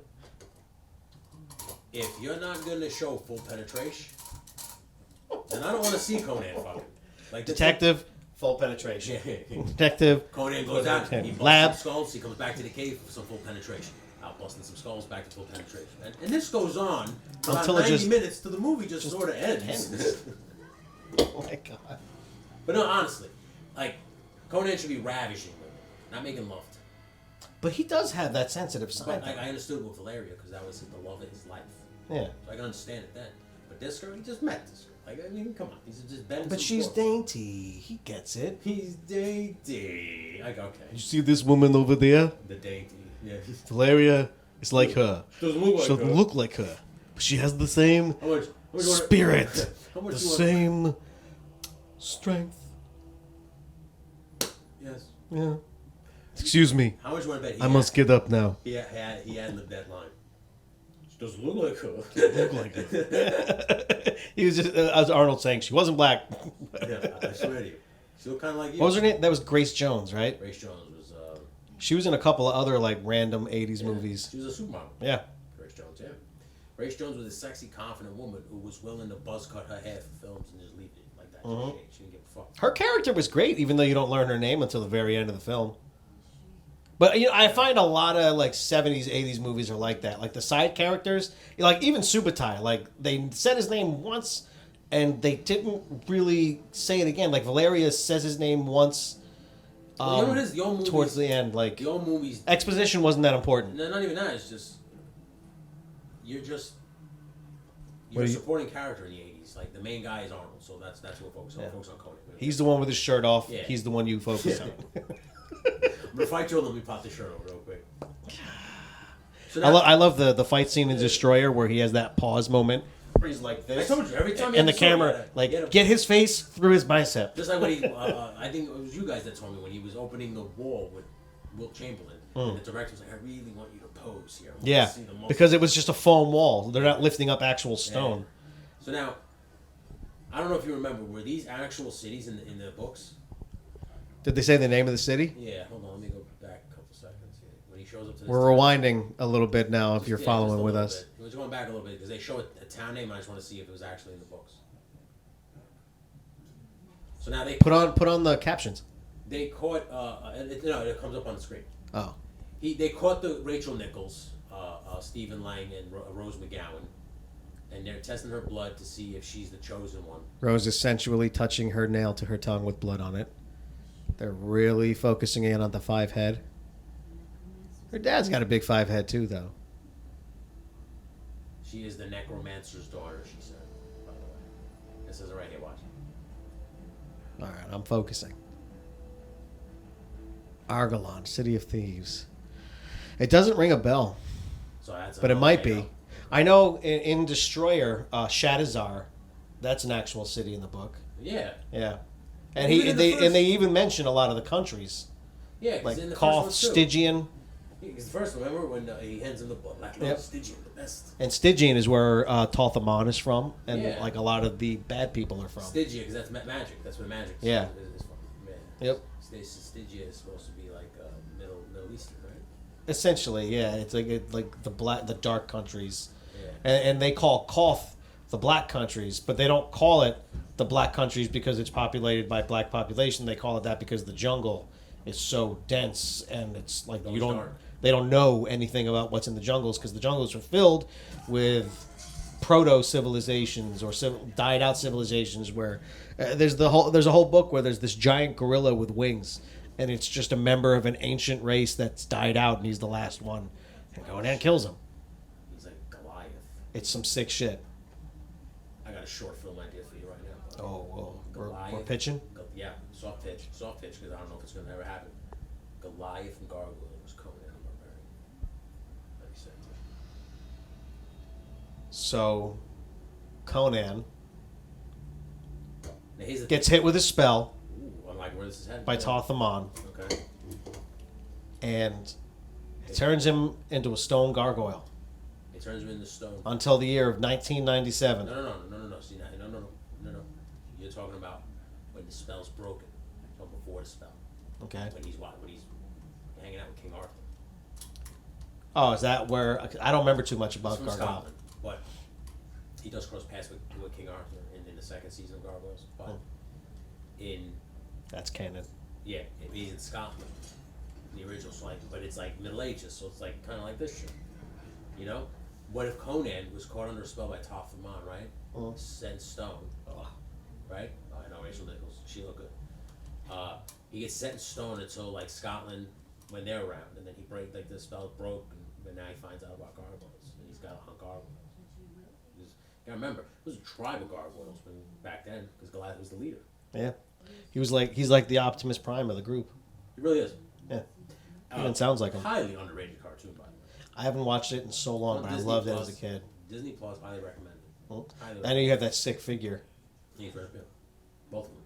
if you're not going to show full penetration, then I don't want to see Conan fucking. Like detective, full penetration. Yeah. Detective. Conan goes out, he busts Lab. some skulls, he comes back to the cave for some full penetration. Out busting some skulls, back to full penetration. And this goes on for about Until it 90 minutes till the movie just sort of ends. Oh my god. But no, honestly, like, Conan should be ravishing women, not making love to. But he does have that sensitive But side. I understood with Valeria because that was the love of his life. Yeah. So I can understand it then. But this girl, he just met this girl. Like, I mean, come on. He's just been. But she's dainty. He gets it. He's dainty. Like, okay. You see this woman over there? The dainty. Yeah. Valeria is like her. Doesn't look like She doesn't her. look like her. But she has the same How much spirit. How much The you want? same strength. Yes. Yeah. Excuse me. How much you want to bet? I must get up now. He had lived that line. She doesn't look like her. Look like her. He was just, as Arnold saying, she wasn't black. Yeah, I swear to you. She looked kind of like you. What was her name? That was Grace Jones, right? Grace Jones was. She was in a couple of other like random 80s movies. She was a supermodel. Yeah. Grace Jones, yeah. Grace Jones was a sexy, confident woman who was willing to buzz cut her hair for films and just leave it like that. She didn't give a fuck. Her character was great, even though you don't learn her name until the very end of the film. But you know, I find a lot of like 70s, 80s movies are like that. Like the side characters, like even Subutai, like they said his name once and they didn't really say it again. Like Valeria says his name once. Well, you know what it is? The old movies, towards the end, like the old movies. exposition wasn't that important. No, not even that. It's just you're What a do you- supporting character in the '80s. Like the main guy is Arnold, so that's what we're focusing on. Yeah. Focus on Conan. He's the one with his shirt off. Yeah. He's the one you focus on. I'm gonna fight you. Let me pop the shirt over real quick. So I love the fight scene in Destroyer where he has that pause moment where he's like I this. told you every time. And the camera, like, get his face through his bicep. Just like when he, I think it was you guys that told me when he was opening the wall with Wilt Chamberlain, and the director was like, "I really want you to pose here." I want Yeah, to see the muscle." because it was just a foam wall. They're not lifting up actual stone. So now, I don't know if you remember, were these actual cities in the books? Did they say the name of the city? Yeah, hold on, let me go back a couple seconds here. When he shows up to this We're town- rewinding a little bit now if you're Yeah, following just a with little us. bit. We're just going back a little bit because they show a town name and I just want to see if it was actually in the books. So now Put on the captions. they caught, no, it comes up on the screen. Oh. They caught the Rachel Nichols, Stephen Lang, and Rose McGowan, and they're testing her blood to see if she's the chosen one. Rose is sensually touching her nail to her tongue with blood on it. They're really focusing in on the 5 head. Her dad's got a big 5 head too, though. She is the necromancer's daughter, she said, by the way. This is it right here, watch. All right, I'm focusing. Argolon, City of Thieves. It doesn't ring a bell, So that's but it another might thing. be. I know in Destroyer, Shadazar, that's an actual city in the book. Yeah. Yeah, and Even in the first- they even mention a lot of the countries, Yeah, because like in the Koth, first one, too. Stygian, Because the first one, remember when he hands him the black Yep. Stygian, the best. and Stygian is where Tothamon is from, and Yeah. like a lot of the bad people are from. Stygia, because that's magic. That's where magic Yeah. is from. Yeah. Yep. Stygia is supposed to be like Middle Eastern, right? Essentially, yeah, it's like the dark countries, Yeah. and they call Koth the black countries, but they don't call it the black countries because it's populated by black population. They call it that because the jungle is so dense and it's like Always dark. they don't know anything about what's in the jungles because the jungles are filled with proto civilizations or died out civilizations where there's a whole book where there's this giant gorilla with wings and it's just a member of an ancient race that's died out and he's the last one and Conan kills him. He's like Goliath. It's some sick shit. I got a short film idea for you right now. Oh, we're Goliath. pitching. Yeah, soft pitch, because I don't know if it's gonna ever happen. Goliath and Gargoyle was Conan the Barbarian. Like you said. So Conan Now here's the gets hit with a spell Ooh, I'm like, where this is headed. by Yeah. Tothamon Okay. and it turns him into a stone gargoyle It turns him into stone. until the year of 1997. No. See, no. You're talking about when the spell's broken. So before the spell. Okay. When he's hanging out with King Arthur. Oh, is that where I don't remember too much He's about from gargoyle? Scotland, but he does cross paths with King Arthur in the second season of Gargoyles. But in That's canon. yeah, he's in Scotland, the original. So but it's like Middle Ages, so it's like kind of like this shit. You know, what if Conan was caught under a spell by Toph Amon, right? Set in stone, right? I know Rachel Nichols. She looked good. He gets set in stone until like Scotland when they're around, and then he the spell broke, and now he finds out about gargoyles, and he's got to hunt gargoyles. You gotta remember, it was a tribe of gargoyles back then, because Goliath was the leader. Yeah, he's like the Optimus Prime of the group. He really is. Yeah, even sounds like him. Highly underrated cartoon, by the way. I haven't watched it in so long, but I loved it as a kid. Disney Plus, highly recommended. I know you have that sick figure. He's right there. Both of them.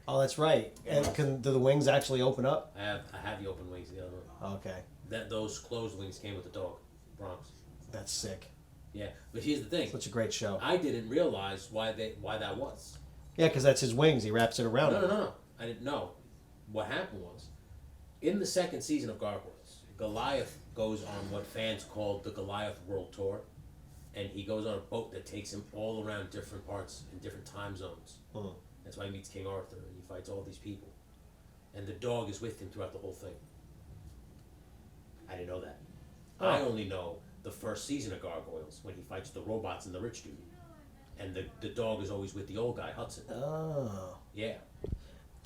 Oh, that's right. And do the wings actually open up? I have the open wings. The other one. Okay. Those closed wings came with the dog, Bronx. That's sick. Yeah, but here's the thing. Such a great show. I didn't realize why that was. Yeah, because that's his wings. He wraps it around. No. I didn't know. What happened was, in the second season of Gargoyles, Goliath goes on what fans called the Goliath World Tour, and he goes on a boat that takes him all around different parts in different time zones. That's why he meets King Arthur, and he fights all these people. And the dog is with him throughout the whole thing. I didn't know that. I only know the first season of Gargoyles, when he fights the robots and the rich dude. And the dog is always with the old guy, Hudson. Oh. Yeah.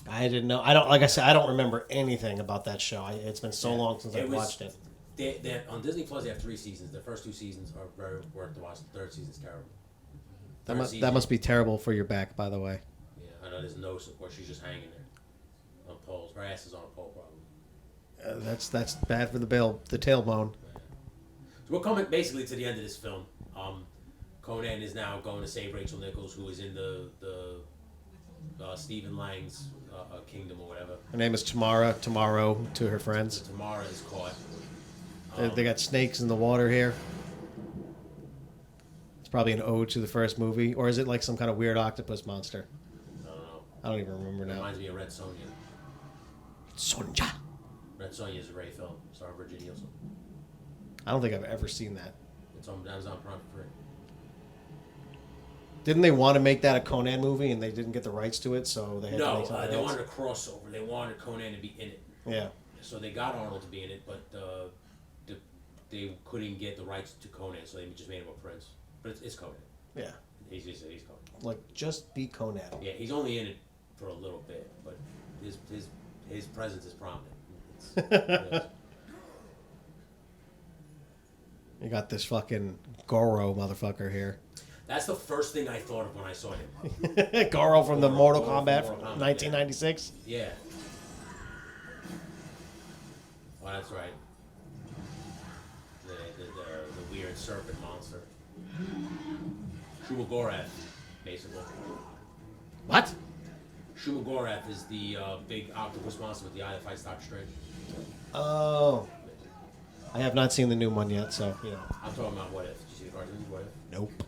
I didn't know. I don't, like I said, I don't remember anything about that show. It's been so long since I've watched it. They on Disney Plus, they have 3 seasons. The first 2 seasons are very worth to watch. The third season's terrible. That must be terrible for your back, by the way. Yeah, I know there's no support. She's just hanging there on poles. Her ass is on a pole, probably. That's bad for the tailbone. So we're coming basically to the end of this film. Conan is now going to save Rachel Nichols, who is in the Stephen Lang's kingdom or whatever. Her name is Tamara. Tomorrow to her friends. So Tamara is caught. They got snakes in the water here. It's probably an ode to the first movie, or is it like some kind of weird octopus monster? I don't know. I don't even remember It now. reminds me of Red Sonja. Sonja. Red Sonja is a great film, starring Bridget Nielsen. I don't think I've ever seen that. It's on Amazon Prime for free. Didn't they want to make that a Conan movie and they didn't get the rights to it, so they had to make something they else? wanted a crossover. They wanted Conan to be in it. Yeah. So they got Arnold to be in it, but they couldn't get the rights to Conan, so they just made him a prince. But it's Conan. Yeah. He's Conan. Like, just be Conan. Yeah, he's only in it for a little bit, but his presence is prominent. You got this fucking Goro motherfucker here. That's the first thing I thought of when I saw him. Goro from the Mortal Goro Kombat from from Mortal Kombat, 1996. Yeah. Oh, that's right. The weird serpent monster. Shumagorath, basically. What? Shumagorath is the big octopus monster with the eye that fights Doctor Strange. Oh. I have not seen the new one yet, so, you know. I'm talking about What If. Did you see the cartoon? What If? Nope.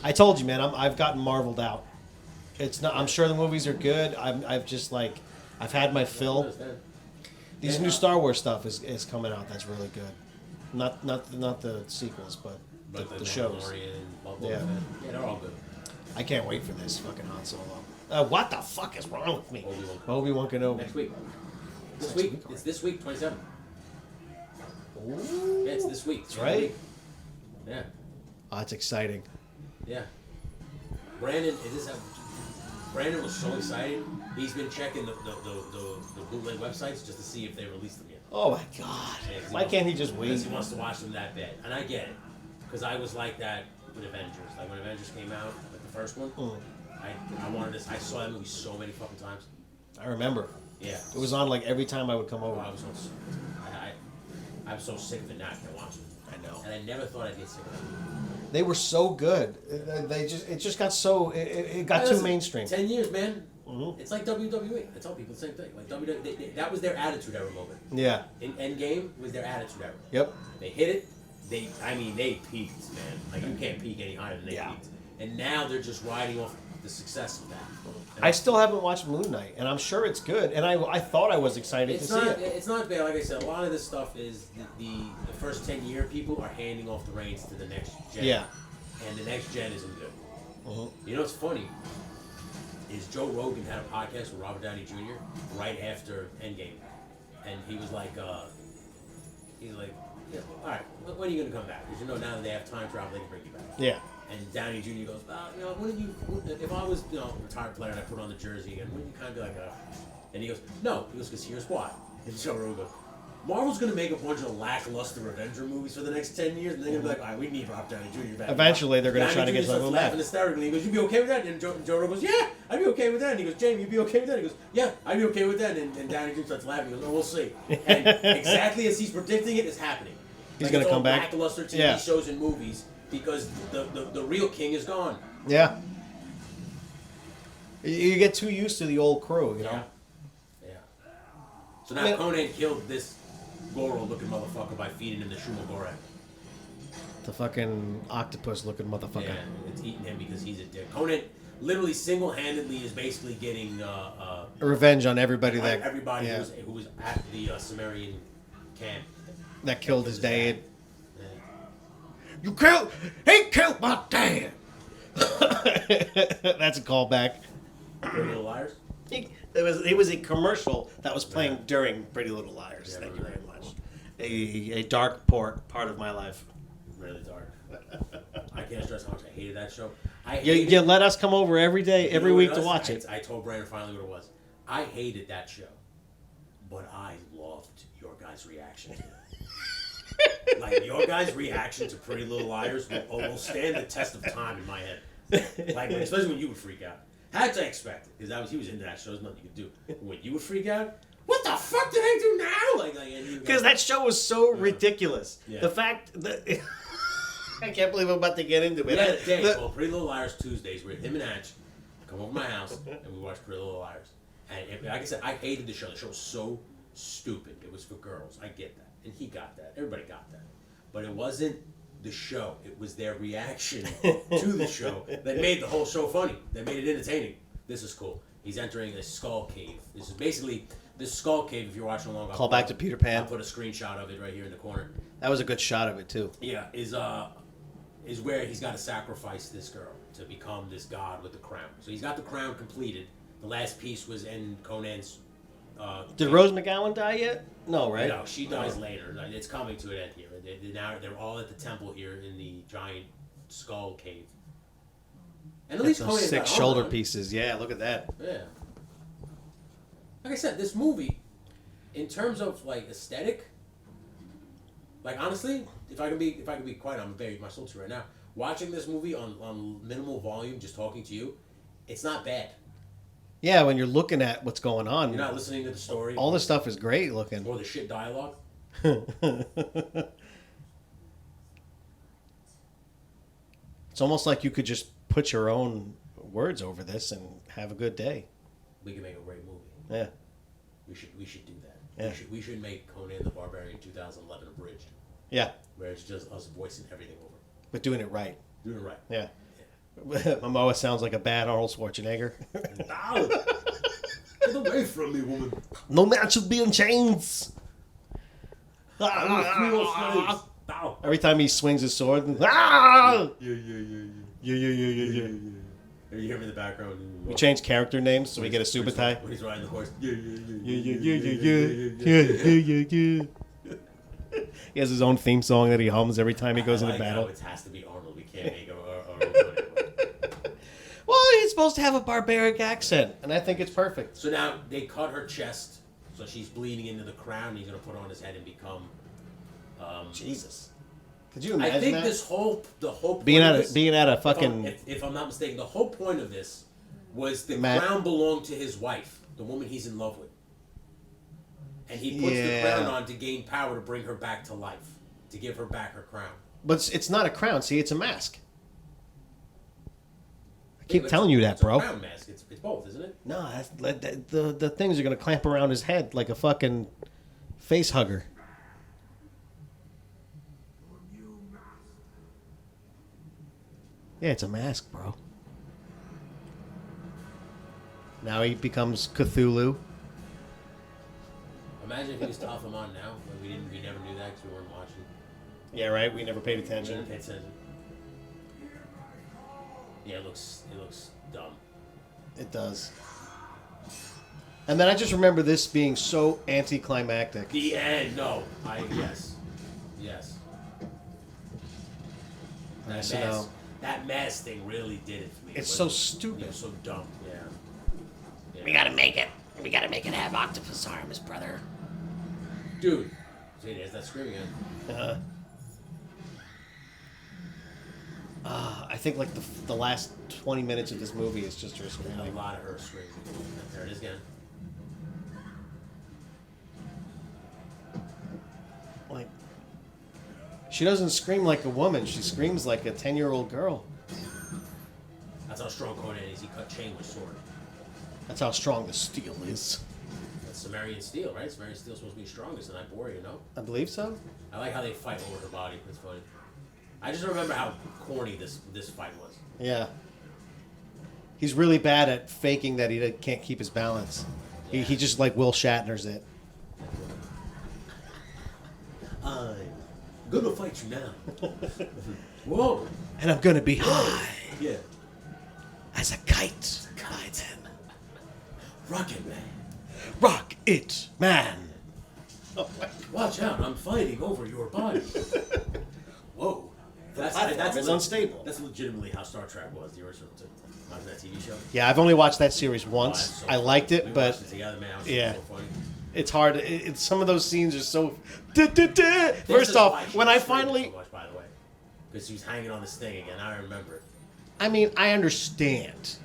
I told you, man. I've gotten marveled out. It's not. I'm sure the movies are good. I've just like, I've had my fill. These new Star Wars stuff is coming out. That's really good. Not the sequels, but the shows. Yeah, they're all good. I can't wait for this fucking Han Solo. What the fuck is wrong with me? Obi-Wan Kenobi. Next week. This week. It's this week, 27th. Yeah, it's this week. That's right. Yeah. Oh, that's exciting. Yeah. Brandon was so excited. He's been checking the bootleg websites just to see if they released them yet. Oh my god. Yeah, why can't he just wait? Because he wants to watch them that bad. And I get it. Because I was like that with Avengers. Like when Avengers came out, like the first one, I wanted this. I saw that movie so many fucking times. I remember. Yeah. It was on like every time I would come over. I'm so sick of it now. I can't watch it. I know. And I never thought I'd get sick of it. They were so good. It just got so it got too mainstream. 10 years, man. Mm-hmm. It's like WWE. I tell people the same thing. Like WWE, that was their attitude era moment. Yeah. In Endgame was their attitude era. Yep. They hit it. They peaked, man. Like you can't peak any higher than they peaked. And now they're just riding off the success of that. And I still haven't watched Moon Knight, and I'm sure it's good. And I thought I was excited to see it. It's not bad. Like I said, a lot of this stuff is the first 10-year people are handing off the reins to the next gen. Yeah. And the next gen isn't good. Mm-hmm. You know, it's funny. is Joe Rogan had a podcast with Robert Downey Jr. right after Endgame, and he was like, yeah, all right, when are you gonna come back? Because now that they have time travel, they can bring you back. Yeah. And Downey Jr. goes, if I was, a retired player and I put on the jersey again, wouldn't you kind of be like, and he goes, no. He goes, because here's why. And Joe Rogan goes, Marvel's going to make a bunch of lackluster Avenger movies for the next 10 years, and they're going to be like, all right, we need Robert Downey Jr. back. Eventually, they're going to try to get something back. Laughing hysterically. He goes, you'd be okay with that? And Joe Rogan goes, yeah, I'd be okay with that. And he goes, Jamie, you'd be okay with that? He goes, yeah, I'd be okay with that. And Downey Jr. starts laughing. He goes, oh, we'll see. And exactly as he's predicting it, it's happening. He's going to come back. Lackluster TV shows and movies because the real king is gone. Yeah. You get too used to the old crew, Yeah. So now Conan killed this Goro-looking motherfucker by feeding him the Shumagorak. The fucking octopus-looking motherfucker. Yeah, it's eating him because he's a dick. Conan literally single-handedly is basically getting revenge on everybody who was at the Sumerian camp that killed his dad. Yeah. He killed my dad. That's a callback. Pretty Little Liars. It was a commercial that was playing during Pretty Little Liars. Yeah, Thank you right. very much. A dark part of my life. Really dark. I can't stress how much I hated that show. You let us come over every day, every week to watch it. I told Brandon finally what it was. I hated that show, but I loved your guys' reaction. Like, your guys' reaction to Pretty Little Liars will stand the test of time in my head. Like, especially when you would freak out. Had to expect it, because he was into that show. There's nothing you could do. When you would freak out, what the fuck did I do now? Because that show was so ridiculous. Yeah. The fact that I can't believe I'm about to get into it. We had a day called Pretty Little Liars Tuesdays where him and Hatch come over to my house and we watch Pretty Little Liars. And like I said, I hated the show. The show was so stupid. It was for girls. I get that. And he got that. Everybody got that. But it wasn't the show. It was their reaction to the show that made the whole show funny. That made it entertaining. This is cool. He's entering a skull cave. This is basically this skull cave. If you're watching along, Call back to Peter Pan. I'll put a screenshot of it right here in the corner. That was a good shot of it too. Yeah, is where he's got to sacrifice this girl to become this god with the crown. So he's got the crown completed. The last piece was in Conan's. Did Rose McGowan die yet? No, right? No, she dies later. It's coming to an end here. They're all at the temple here in the giant skull cave. And at least those Conan's 6 got shoulder armor on. pieces. Yeah, look at that. Yeah. Like I said, this movie, in terms of like aesthetic, like honestly, if I can be quiet, I'm baring my soul to you right now. Watching this movie on minimal volume, just talking to you, it's not bad. Yeah, when you're looking at what's going on. You're not listening to the story. All this stuff is great looking. Or the shit dialogue. It's almost like you could just put your own words over this and have a good day. We could make a great movie. Yeah. We should do that. Yeah. We should make Conan the Barbarian 2011 abridged. Yeah. Where it's just us voicing everything over. But doing it right. Doing it right. Yeah. Mamoma sounds like a bad Arnold Schwarzenegger. Ow! Get away from me, woman. No man should be in chains. I'm gonna free your slaves. Ow. Every time he swings his sword. Yeah. Yeah. You hear me in the background. We change character names so we get a super tie. When he's riding the horse. Yeah. He has his own theme song that he hums every time he goes into battle. It has to be Arnold. We can't make a Well, he's supposed to have a barbaric accent, and I think it's perfect. So now they cut her chest, so she's bleeding into the crown. He's gonna put her on his head and become. Jesus, could you imagine I think that? the whole point being of at this, a fucking. if I'm not mistaken, the whole point of this was the Matt. crown belonged to his wife, the woman he's in love with, and he puts the crown on to gain power to bring her back to life, to give her back her crown. But it's not a crown. See, it's a mask. I keep telling you that, it's bro. A crown mask. It's both, isn't it? No, the things are gonna clamp around his head like a fucking face hugger. Yeah, it's a mask, bro. Now he becomes Cthulhu. Imagine if he was Tophamon now. We never knew that because we weren't watching. Yeah, right. We never paid We attention. didn't pay attention. Yeah, it looks dumb. It does. And then I just remember this being so anticlimactic. The end. No. Yes. That mask thing really did it for me. It's so stupid. It was so dumb. Yeah. We gotta make it. We gotta make it have octopus arms, brother. Dude. See, there's that scream again. I think like the last 20 minutes of this movie is just her A screaming. lot of her screaming. There it is again. Like, she doesn't scream like a woman. She screams like a 10-year-old girl. That's how strong Conan is. He cut chain with sword. That's how strong the steel is. That's Sumerian steel, right? Sumerian steel's supposed to be strongest in Ibor, you know? I believe so. I like how they fight over her body. That's funny. I just remember how corny this fight was. Yeah. He's really bad at faking that he can't keep his balance. Yeah. He just like Will Shatner's it. I'm gonna fight you now. Whoa. And I'm gonna be high Yeah. as a kite. Rocket Man. Rock it, man. Watch out, I'm fighting over your body. Whoa. It's unstable. That's legitimately how Star Trek was, the original that TV show. Yeah, I've only watched that series once. So I liked it, we but watched it together, man. It was yeah. so funny. it's hard. Some of those scenes are so. First This is why off, she when I was screaming finally, so much, by the way, because she was hanging on this thing again. I remember it. I mean, I understand,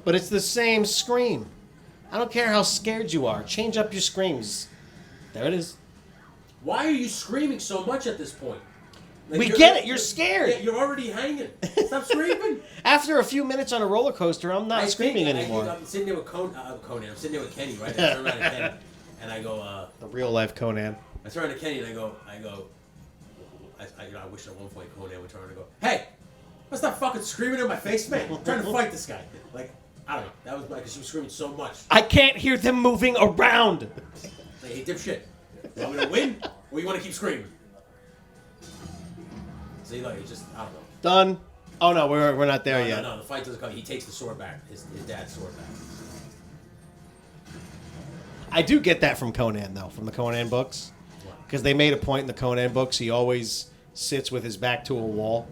but it's the same scream. I don't care how scared you are. Change up your screams. There it is. Why are you screaming so much at this point? Like, We get it. You're scared. Yeah, you're already hanging. Stop screaming. After a few minutes on a roller coaster, I'm not screaming anymore. I'm sitting there with Conan. I'm sitting there with Kenny, right? I turn around to Kenny, and I go. The real life Conan. I turn to Kenny and I go. I wish at one point Conan would turn and go, "Hey, what's that fucking screaming in my face, man? I'm trying to fight this guy." Like, I don't know. That was because she was screaming so much. I can't hear them moving around. Like, hey, dipshit, you want me to win, or you want to keep screaming? See, like, it's just, I don't know. Done. Oh no, we're not there yet. No, the fight doesn't come. He takes the sword back, his dad's sword back. I do get that from Conan though, from the Conan books, because they made a point in the Conan books. He always sits with his back to a wall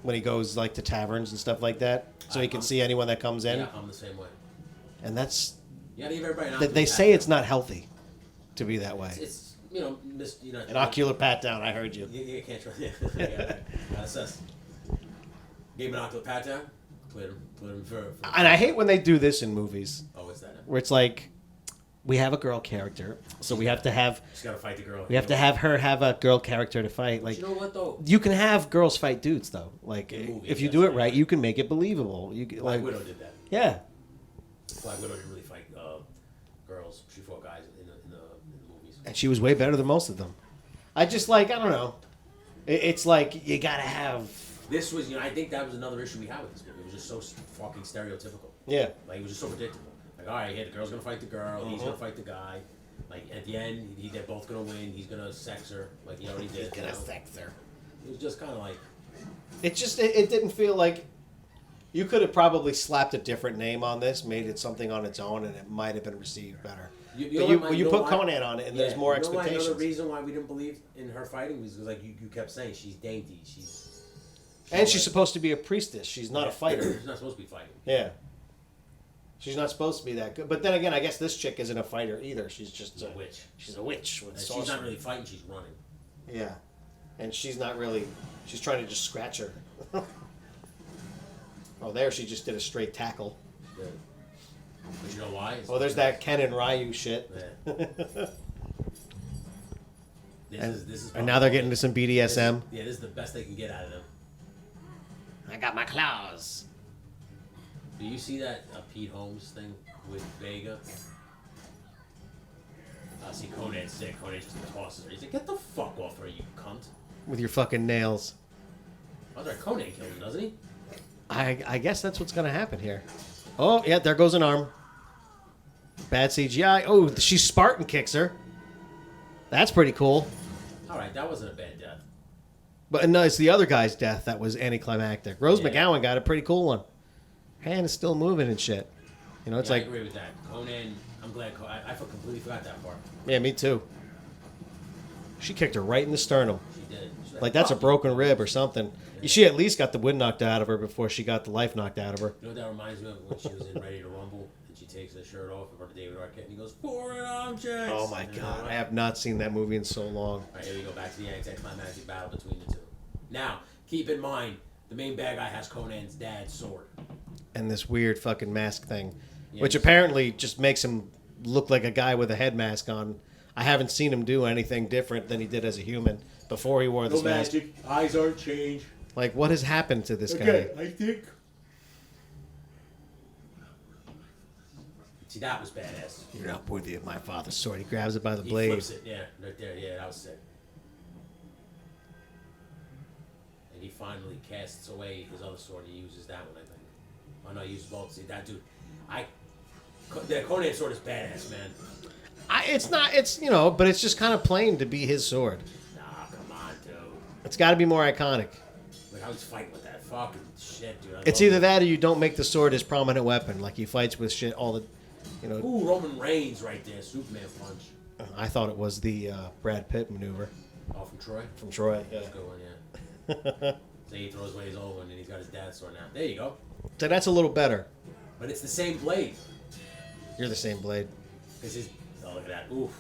when he goes like to taverns and stuff like that, so he can see anyone that comes in. Yeah, I'm the same way. And that's You gotta give everybody an they ocular say pat it's not healthy to be that way. down. It's An ocular pat down. I heard you. You can't trust. Yeah, gotta assess. Gave him an ocular pat down. Put him for. And I hate when they do this in movies, Oh, what's that? where it's like, we have a girl character, so we have to have Just gotta fight the girl. her have a girl character to fight. Like, You know what though? you can have girls fight dudes though. Like, In movies, if you that's do it right. right, you can make it believable. You can, Black like, Widow did that. yeah. Black Widow didn't really fight girls. She fought guys in the movies. And she was way better than most of them. I just like, I don't know. It's like you gotta have. This was, I think that was another issue we had with this movie. It was just so fucking stereotypical. Yeah. Like, it was just so predictable. Like, all right, yeah, the girl's gonna fight the girl. He's gonna fight the guy. Like, at the end, they're both gonna win. He's gonna sex her, like he already did. sex her. It was just kind of like. It just it didn't feel like. You could have probably slapped a different name on this, made it something on its own, and it might have been received better. You put Conan on it, and there's more expectations. Another reason why we didn't believe in her fighting was because, like, you kept saying she's dainty. And she's supposed to be a priestess. She's not a fighter. She's not supposed to be fighting. Yeah. She's not supposed to be that good. But then again, I guess this chick isn't a fighter either. She's just She's a witch. She's a witch with And sorcery. she's not really fighting. She's running. Yeah. And she's not really. She's trying to just scratch her. Oh, there she just did a straight tackle. Yeah. But you know why? Oh, there's that Ken and Ryu shit. Yeah. This is And now they're getting to some BDSM. This is the best they can get out of them. I got my claws. Do you see that Pete Holmes thing with Vega? See, Conan's sick. Conan just tosses her. He's like, get the fuck off her, you cunt. With your fucking nails. Oh, right, Conan kills him, doesn't he? I guess that's what's going to happen here. Oh, yeah, there goes an arm. Bad CGI. Oh, she Spartan kicks her. That's pretty cool. Alright, that wasn't a bad death. But no, it's the other guy's death that was anticlimactic. Rose Yeah. McGowan got a pretty cool one. hand is still moving and shit. You know, it's I like, agree with that. Conan, I'm glad. I completely forgot that part. yeah, me too. She kicked her right in the sternum. She did. She's Like that's a "Fuck broken rib or something. Yeah. She at least got the wind knocked out of her before she got the life knocked out of her. You know what that reminds me of when she was in Ready to Rumble and she takes her shirt off in front of David Arquette and he goes, "Foreign objects." Oh my And god, then, I have not seen that movie in so long. All right, here we go back to the anticlimactic battle between the two. Now, keep in mind, the main bad guy has Conan's dad's sword. And this weird fucking mask thing, Yeah, which he's- apparently just makes him look like a guy with a head mask on. I haven't seen him do anything different than he did as a human before he wore this mask. Eyes aren't changed. Like, what has happened to this guy? I think. See, that was badass. You're not worthy of my father's sword. He grabs it by the He blade. flips it, yeah, right there, yeah, that was sick. And he finally casts away his other sword. He uses that one, I think. Oh no, he uses both. See, that dude, the Conan sword is badass, man. But it's just kind of plain to be his sword. Nah, come on, dude. It's got to be more iconic. Look how he's fighting with that fucking shit, dude. It's either that or you don't make the sword his prominent weapon. Like he fights with shit all the, Ooh, Roman Reigns right there, Superman punch. I thought it was the Brad Pitt maneuver Oh, from Troy? from Troy. Yeah. That's a good one, yeah. So he throws away his old one and he's got his dad's sword now. There you go. So that's a little better. But it's the same blade. You're the same blade. Oh, look at that. Oof.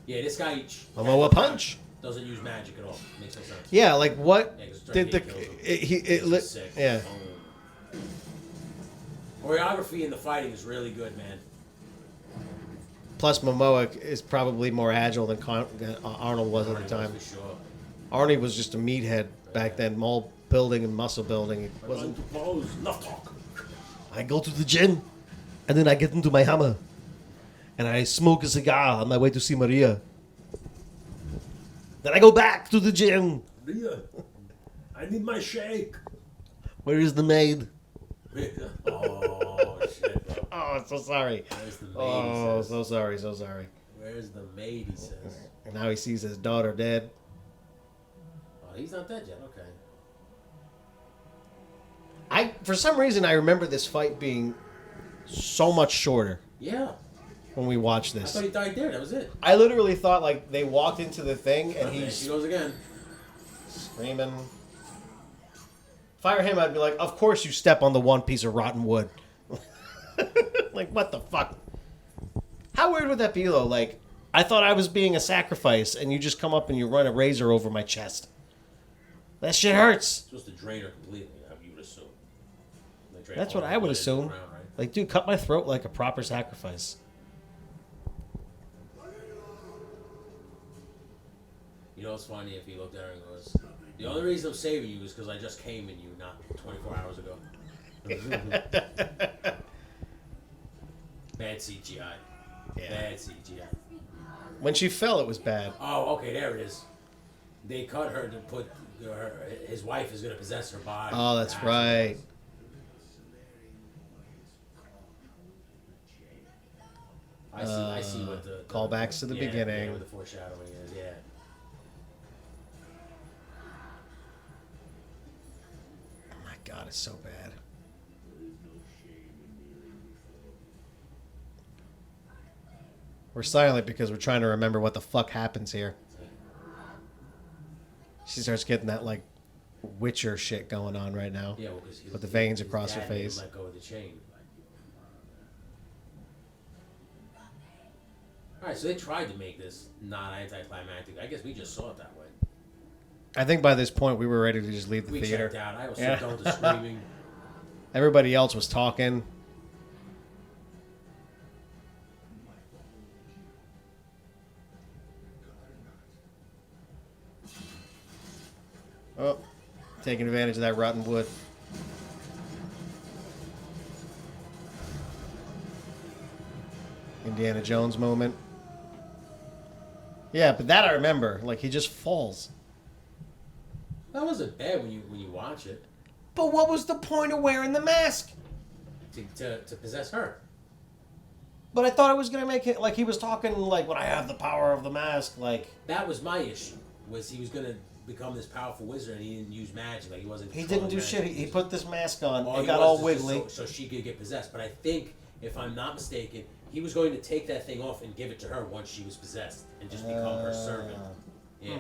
Yeah, this guy Mamoma punch. doesn't use magic at all. Makes no sense. Yeah, like what Yeah, 'cause it's did the trying to get killed. it This is sick. yeah. Boom. Choreography in the fighting is really good, man. Plus Momoa is probably more agile than Arnold was at the time. For sure. Arnie was just a meathead back then, all building and muscle building. It I wasn't. want to pose. Enough talk. I go to the gym, and then I get into my hammer, and I smoke a cigar on my way to see Maria. Then I go back to the gym. Maria, I need my shake. Where is the maid? Oh, shit, bro. Oh, so sorry. Where's the maid, Oh, he says. so sorry, so sorry. Where's the maid, he says. And now he sees his daughter dead. Oh, he's not dead yet. Okay. For some reason, I remember this fight being so much shorter Yeah. when we watched I this. thought he died there. That was it. I literally thought like they walked into the thing and There she he's goes again. screaming. If I were him, I'd be like, "Of course you step on the one piece of rotten wood." Like, what the fuck? How weird would that be though? Like, I thought I was being a sacrifice, and you just come up and you run a razor over my chest. That shit hurts. It's supposed to drain her completely. You would assume. Like, drain That's all what the I would blood into the assume. ground, right? Like, dude, cut my throat like a proper sacrifice. You know what's funny if he looked at her and goes, "The only reason I'm saving you is because I just came in you not 24 hours ago." Bad CGI. Yeah. Bad CGI. When she fell, it was bad. Oh, okay, there it is. They cut her to put his wife is going to possess her body. Oh, that's right. I see what the Callbacks to the beginning. Yeah, what the foreshadowing is, yeah. Oh my god, it's so bad. We're silent because we're trying to remember what the fuck happens here. She starts getting that like Witcher shit going on right now. Yeah, well, because With the veins across her dad made him face. let go of the chain. All right, so they tried to make this not anticlimactic. I guess we just saw it that way. I think by this point we were ready to just leave the We theater. checked out. I was Yeah. so done with the screaming. Everybody else was talking. Oh, taking advantage of that rotten wood. Indiana Jones moment. Yeah, but that I remember. Like, he just falls. That wasn't bad when you watch it. But what was the point of wearing the mask? To possess her. But I thought it was going to make it, like, he was talking, like, when I have the power of the mask, like... That was my issue. Was he was gonna become this powerful wizard and he didn't use magic. Like he wasn't. He didn't do controlling shit. magic. He put this mask on. All It he got was all is wiggly. just so she could get possessed. But I think, if I'm not mistaken, he was going to take that thing off and give it to her once she was possessed and just become her servant. Yeah.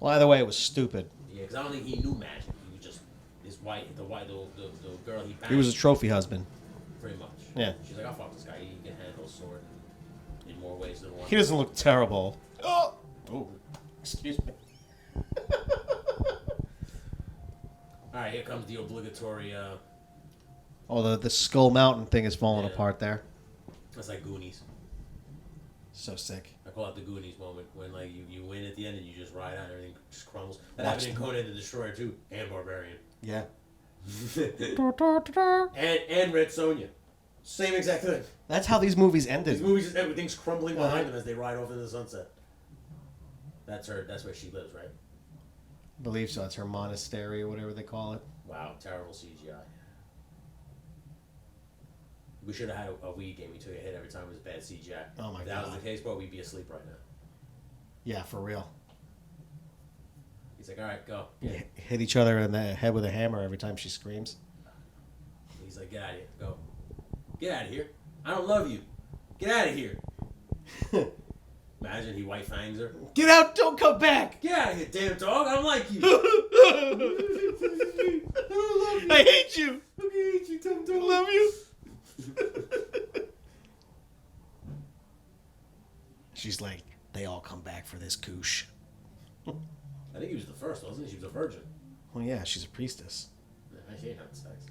Well, either way, it was stupid. Yeah, because I don't think he knew magic. He was just the girl he banged. He was a trophy husband. Pretty much. Yeah. She's like, I'll fuck this guy. He can handle a sword in more ways than one. He doesn't look terrible. Oh, excuse me. All right, here comes the obligatory. Oh, the Skull Mountain thing is falling Yeah. apart there. That's like Goonies. So sick. I call it the Goonies moment when like you win at the end and you just ride out and everything just crumbles. That Watch happened in Conan the Destroyer too, and Barbarian, Yeah. and Red Sonja. Same exact thing. That's how these movies These ended. movies, everything's crumbling behind them as they ride off into the sunset. That's her. That's where she lives, right? I believe so. It's her monastery or whatever they call it. Wow, terrible CGI. We should have had a Wii game. We took a hit every time it was bad CGI. Oh my If that was God. the case, bro, we'd be asleep right now. Yeah, for real. He's like, all right, go. You hit each other in the head with a hammer every time she screams. He's like, get out of here. Go. Get out of here. I don't love you. Get out of here. Imagine he white fangs her. Get out! Don't come back! Get out of here, damn dog. I don't like you. I hate you! I hate you, damn I dog. love you! She's like, they all come back for this koosh. I think he was the first, wasn't he? She was a virgin. Well, yeah, she's a priestess. Yeah, she ain't having sex.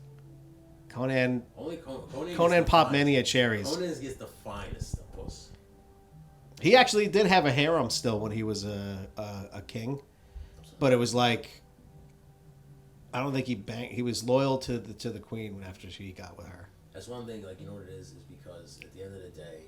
Conan Only Conan popped gets many a cherries. Conan gets the finest of puss. He actually did have a harem still when he was a king, but it was like, I don't think he banged. He was loyal to the queen after she got with her. That's one thing, like, you know what it is because at the end of the day,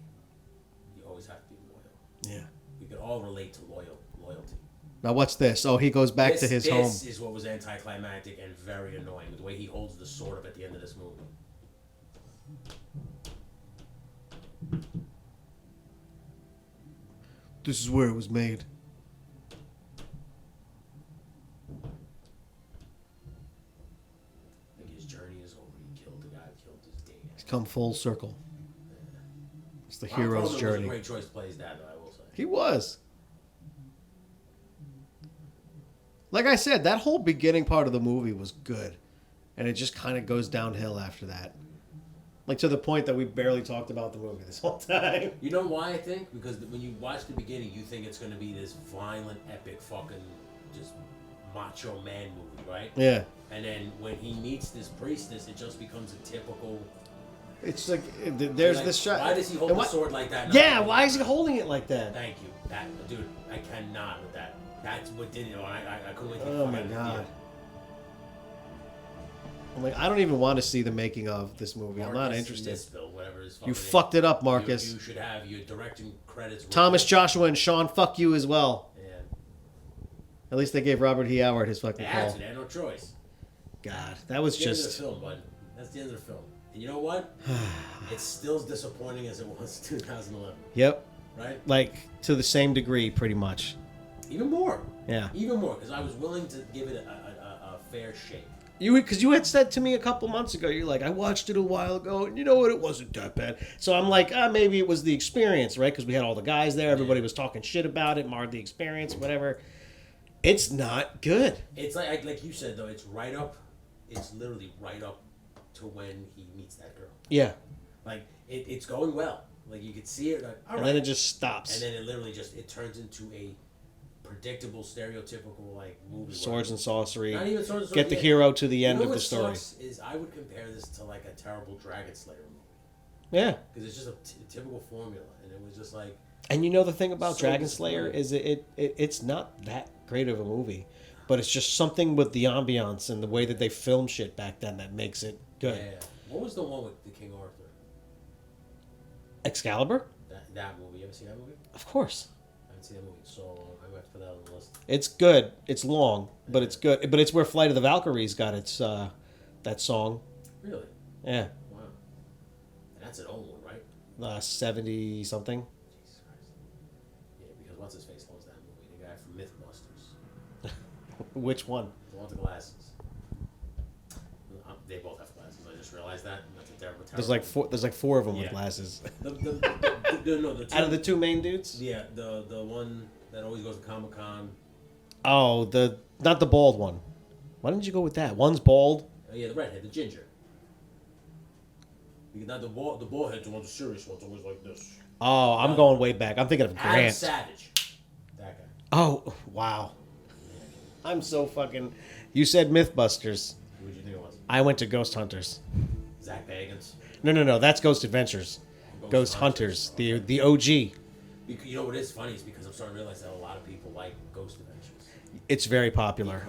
you always have to be loyal. Yeah. We can all relate to loyalty. Now what's this? Oh, he goes back to his home. This is what was anticlimactic and very annoying, the way he holds the sword up at the end of this movie. This is where it was made. I think his journey is over. He killed the guy who killed his dad. He's come full circle. It's the Ron hero's Perlman journey. was a great choice to play his dad, though, I will say. He was. Like I said, that whole beginning part of the movie was good. And it just kind of goes downhill after that. Like to the point that we barely talked about the movie this whole time. You know why I think? Because when you watch the beginning, you think it's going to be this violent, epic, fucking, just macho man movie, right? Yeah. And then when he meets this priestess, it just becomes a typical. It's like, there's Like, this shot. Why does he hold And the why- sword like that? Yeah, why is he holding it like that? Thank you. That dude, I cannot with that. That's what did it. I couldn't wait to Oh find my out the God. deal. I'm like, I don't even want to see the making of this movie. I'm not Marcus interested. Nisville, whatever his You fucking fucked it up, name. Marcus. You should have your directing credits. Thomas Joshua and Sean, fuck you as well. Yeah. At least they gave Robert E. Howard his fucking They had call. to. They had no choice. God, that was That's the end of just. the film, bud. That's the end of the film. And you know what? It's still as disappointing as it was 2011, Yep. right? Like, to the same degree, pretty much. Even more. Yeah. Even more, because I was willing to give it a fair shake. Because you had said to me a couple months ago, you're like, I watched it a while ago, and you know what? It wasn't that bad. So I'm like, maybe it was the experience, right? Because we had all the guys there. Everybody was talking shit about it, marred the experience, whatever. It's not good. It's like you said, though, it's right up. It's literally right up to when he meets that girl. Yeah. Like, it's going well. Like, you could see it, like, all And right. then it just stops. And then it literally just, it turns into a predictable, stereotypical, like, movie. Swords and sorcery. Not even swords and Get the sorcery. hero to the end You know of the what story. sucks is I would compare this to, like, a terrible Dragon Slayer movie. Yeah. Because it's just a typical formula. And it was just like, And you know the thing about So Dragon Slayer disappointing. is it's not that great of a movie, but it's just something with the ambiance and the way that they filmed shit back then that makes it good. yeah. What was the one with the King Arthur? Excalibur? That movie. You ever seen that movie? Of course. I haven't seen that movie in so long. I'm going to have to put that on the list. It's good. It's long, but it's good. But it's where Flight of the Valkyries got its that song. Really? Yeah. Wow. And that's an old one, right? 70 something. Jesus Christ. Yeah, because what's his face loves that movie? The guy from MythBusters. Which one? The one with the glasses. They both have glasses. I just realized that. That's a terrible. There's like four of them with Yeah. glasses. The two, Out of the two main dudes? Yeah, the one that always goes to Comic-Con. Oh, not the bald one. Why didn't you go with that? One's bald. Yeah, the redhead, the ginger. Not the bald head's the one, the serious one's always like this. Oh, I'm going way back. I'm thinking of Adam Grant. Savage. That guy. Oh, wow. I'm so fucking... You said Mythbusters. Who did you think it was? I went to Ghost Hunters. Zach Bagans. No. That's Ghost Adventures. Ghost Hunters. Okay. The OG. You know what is funny is because I'm starting to realize that a lot of people like Ghost Adventures. It's very popular.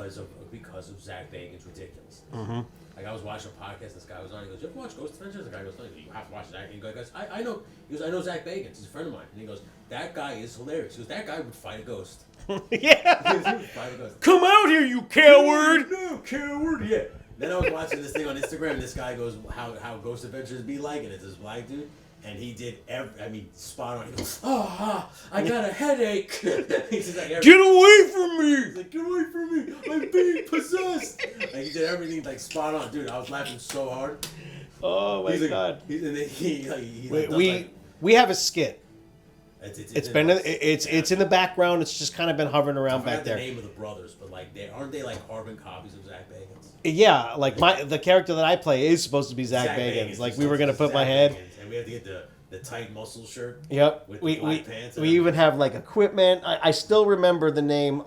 Because of Zach Bagans' ridiculous. Mm-hmm. Like I was watching a podcast, this guy was on. He goes, "You ever watch Ghost Adventures?" The guy goes, "No, you have to watch Zach." And he goes, "I know." He goes, "I know Zach Bagans. He's a friend of mine." And he goes, "That guy is hilarious." He goes, "That guy would fight a ghost." Yeah. He would fight a ghost. Come out here, you coward! No, coward. Yeah. Then I was watching this thing on Instagram. And this guy goes, "How Ghost Adventures be like?" And it's this black dude. And he did spot on. He goes, I got a headache. He's like, Get away from me! He's like, get away from me! I'm being possessed. Like he did everything like spot on, dude. I was laughing so hard. Oh my He's like, god! We have a skit. It's in the background. It's just kind of been hovering around back there. The name of the brothers, but like aren't they like carbon copies of Zach Bagans? Yeah, like the character that I play is supposed to be Zach Bagans. Like we were gonna put my head. Bagans, and we have to get the tight muscle shirt. Yep. With We the black pants. we even have like equipment. I still remember the name.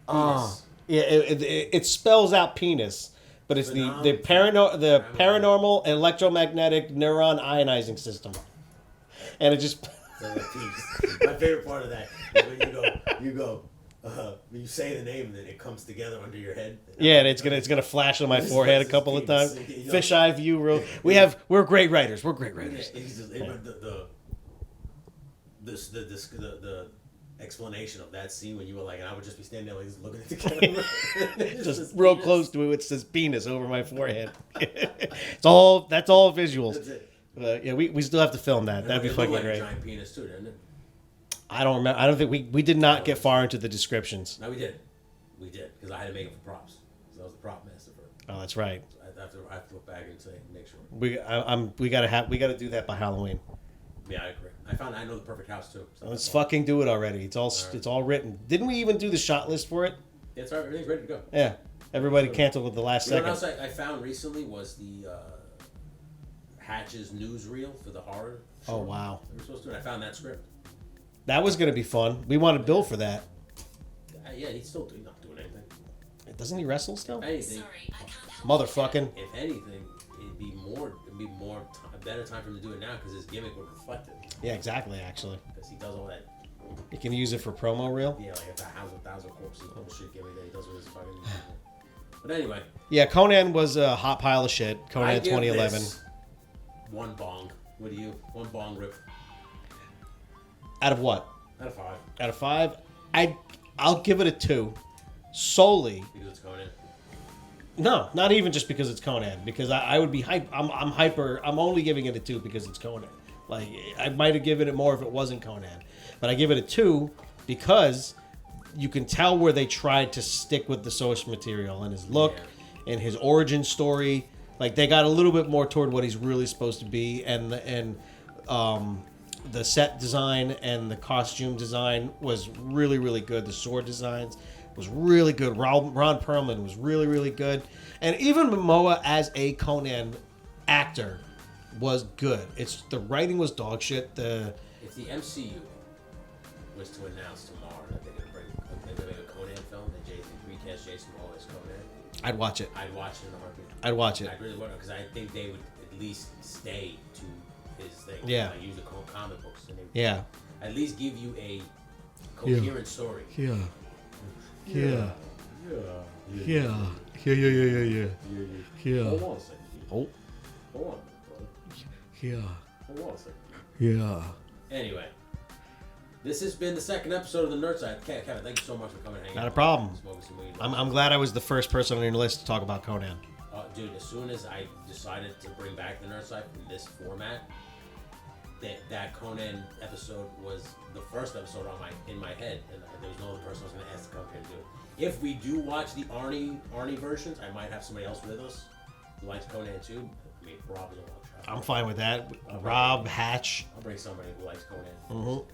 Penis. Yeah, it spells out penis, but it's the paranormal electromagnetic neuron ionizing system, and it just. My favorite part of that is when you go. When you say the name, then it comes together under your head. Yeah, and it's gonna flash on my forehead a couple of times. Fisheye view, we're great writers. We're great writers. The explanation of that scene when you were like, and I would just be standing there like looking at the camera, just real close to it. It says penis over my forehead. That's all visuals. That's it. Yeah, we still have to film that. That'd be fucking like great. A giant penis too, didn't it? I don't remember. I don't think we did not get far into the descriptions. No, we did, because I had to make it for props. So I was the prop master for it. Oh, that's right. So I have to look back and say, make sure. We gotta do that by Halloween. Yeah, I agree. I know the perfect house too. So Let's fucking do it already. It's all written. Didn't we even do the shot list for it? Yeah, it's all right. Everything's ready to go. Yeah. Everybody canceled at the last You know second. what else I found recently was the Hatch's newsreel for the horror show. Oh wow. That we're supposed to do. And I found that script. That was gonna be fun. We wanted Bill for that. Yeah, he's not doing anything. Doesn't he wrestle still? Anything. Sorry, I can't help Motherfucking. If anything, it'd be better time for him to do it now because his gimmick would reflect it. Yeah, exactly. Actually, Because he does all that. you can use it for promo reel. Yeah, like a thousand corpses bullshit gimmick that he does with his fucking. But anyway. Yeah, Conan was a hot pile of shit. I Conan give 2011. this one bong. What do you? One bong rip Out of what? out of 5 Out of 5? I'll give it a 2. Solely. because it's Conan. No, not even just because it's Conan. Because I would be hype. I'm hyper. I'm only giving it a 2 because it's Conan. Like I might have given it more if it wasn't Conan, but I give it a 2 because you can tell where they tried to stick with the source material and his look and his origin story. Like they got a little bit more toward what he's really supposed to be, and the set design and the costume design was really, really good. The sword designs was really good. Ron Perlman was really, really good. And even Mamoma as a Conan actor was good. The writing was dog shit. If the MCU was to announce tomorrow that they're gonna make a Conan film and recast Jason Momoa as Conan, I'd watch it. I'd watch it in a heartbeat. I'd watch it. I really would, because I think they would at least stay to his thing. Yeah. Like, use the comic books. And Yeah. at least give you a coherent story. Yeah. Yeah. Yeah. Hold on a second. Oh. Hold on, brother. Yeah. Hold on a second. Yeah. Anyway, this has been the second episode of the Nerd Side. Kevin, thank you so much for coming and hanging Not a out. problem. Smoking some weed. I'm glad I was the first person on your list to talk about Conan. Dude, as soon as I decided to bring back the Nerd Side in this format, that Conan episode was the first episode in my head, and there was no other person I was going to ask to come here to do it. If we do watch the Arnie versions, I might have somebody else with us who likes Conan too. I mean, Rob is a long shot. I'm fine with that. Rob, Hatch. I'll bring somebody who likes Conan. Mm-hmm.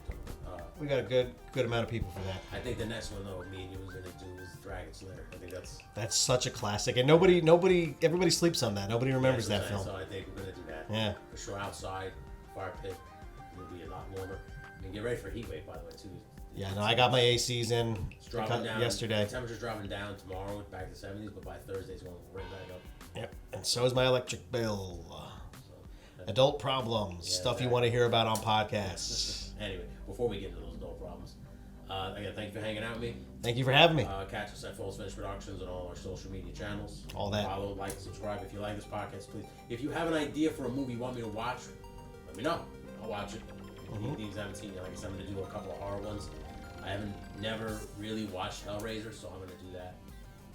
We got a good amount of people for that. I think the next one though, me and you was gonna do is Dragon Slayer. I think that's such a classic, and everybody sleeps on that. Nobody remembers that film. So I think we're gonna do that. Yeah. For sure, outside, fire pit, it'll be a lot warmer. And get ready for heat wave, by the way, too. Yeah, no, I got my ACs in It's dropping down yesterday. The temperature's dropping down tomorrow, back to 70s, but by Thursday it's going right back up. Yep, and so is my electric bill. So, Adult problems, Yeah, stuff exactly. you want to hear about on podcasts. Anyway, before we get into those adult problems, again, thank you for hanging out with me. Thank you for having me. Catch us at Falls Finish Productions on all our social media channels. All that. Follow, like, subscribe if you like this podcast, please. If you have an idea for a movie you want me to watch, let me know. I'll watch it. If you haven't seen it, like I said, I'm going to do a couple of horror ones. I haven't never really watched Hellraiser, so I'm going to do that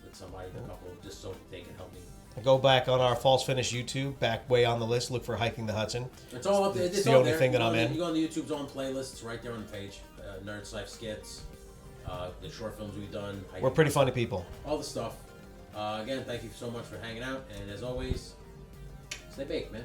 with somebody, a couple, just so they can help me. Go back on our False Finish YouTube, back way on the list. Look for Hiking the Hudson. It's all up there. It's the all only there. thing that You go I'm on in. You go on the YouTube's own playlist. It's right there on the page. Nerd Cyph skits, the short films we've done. We're pretty funny people. All the stuff. Again, thank you so much for hanging out, and as always, stay baked, man.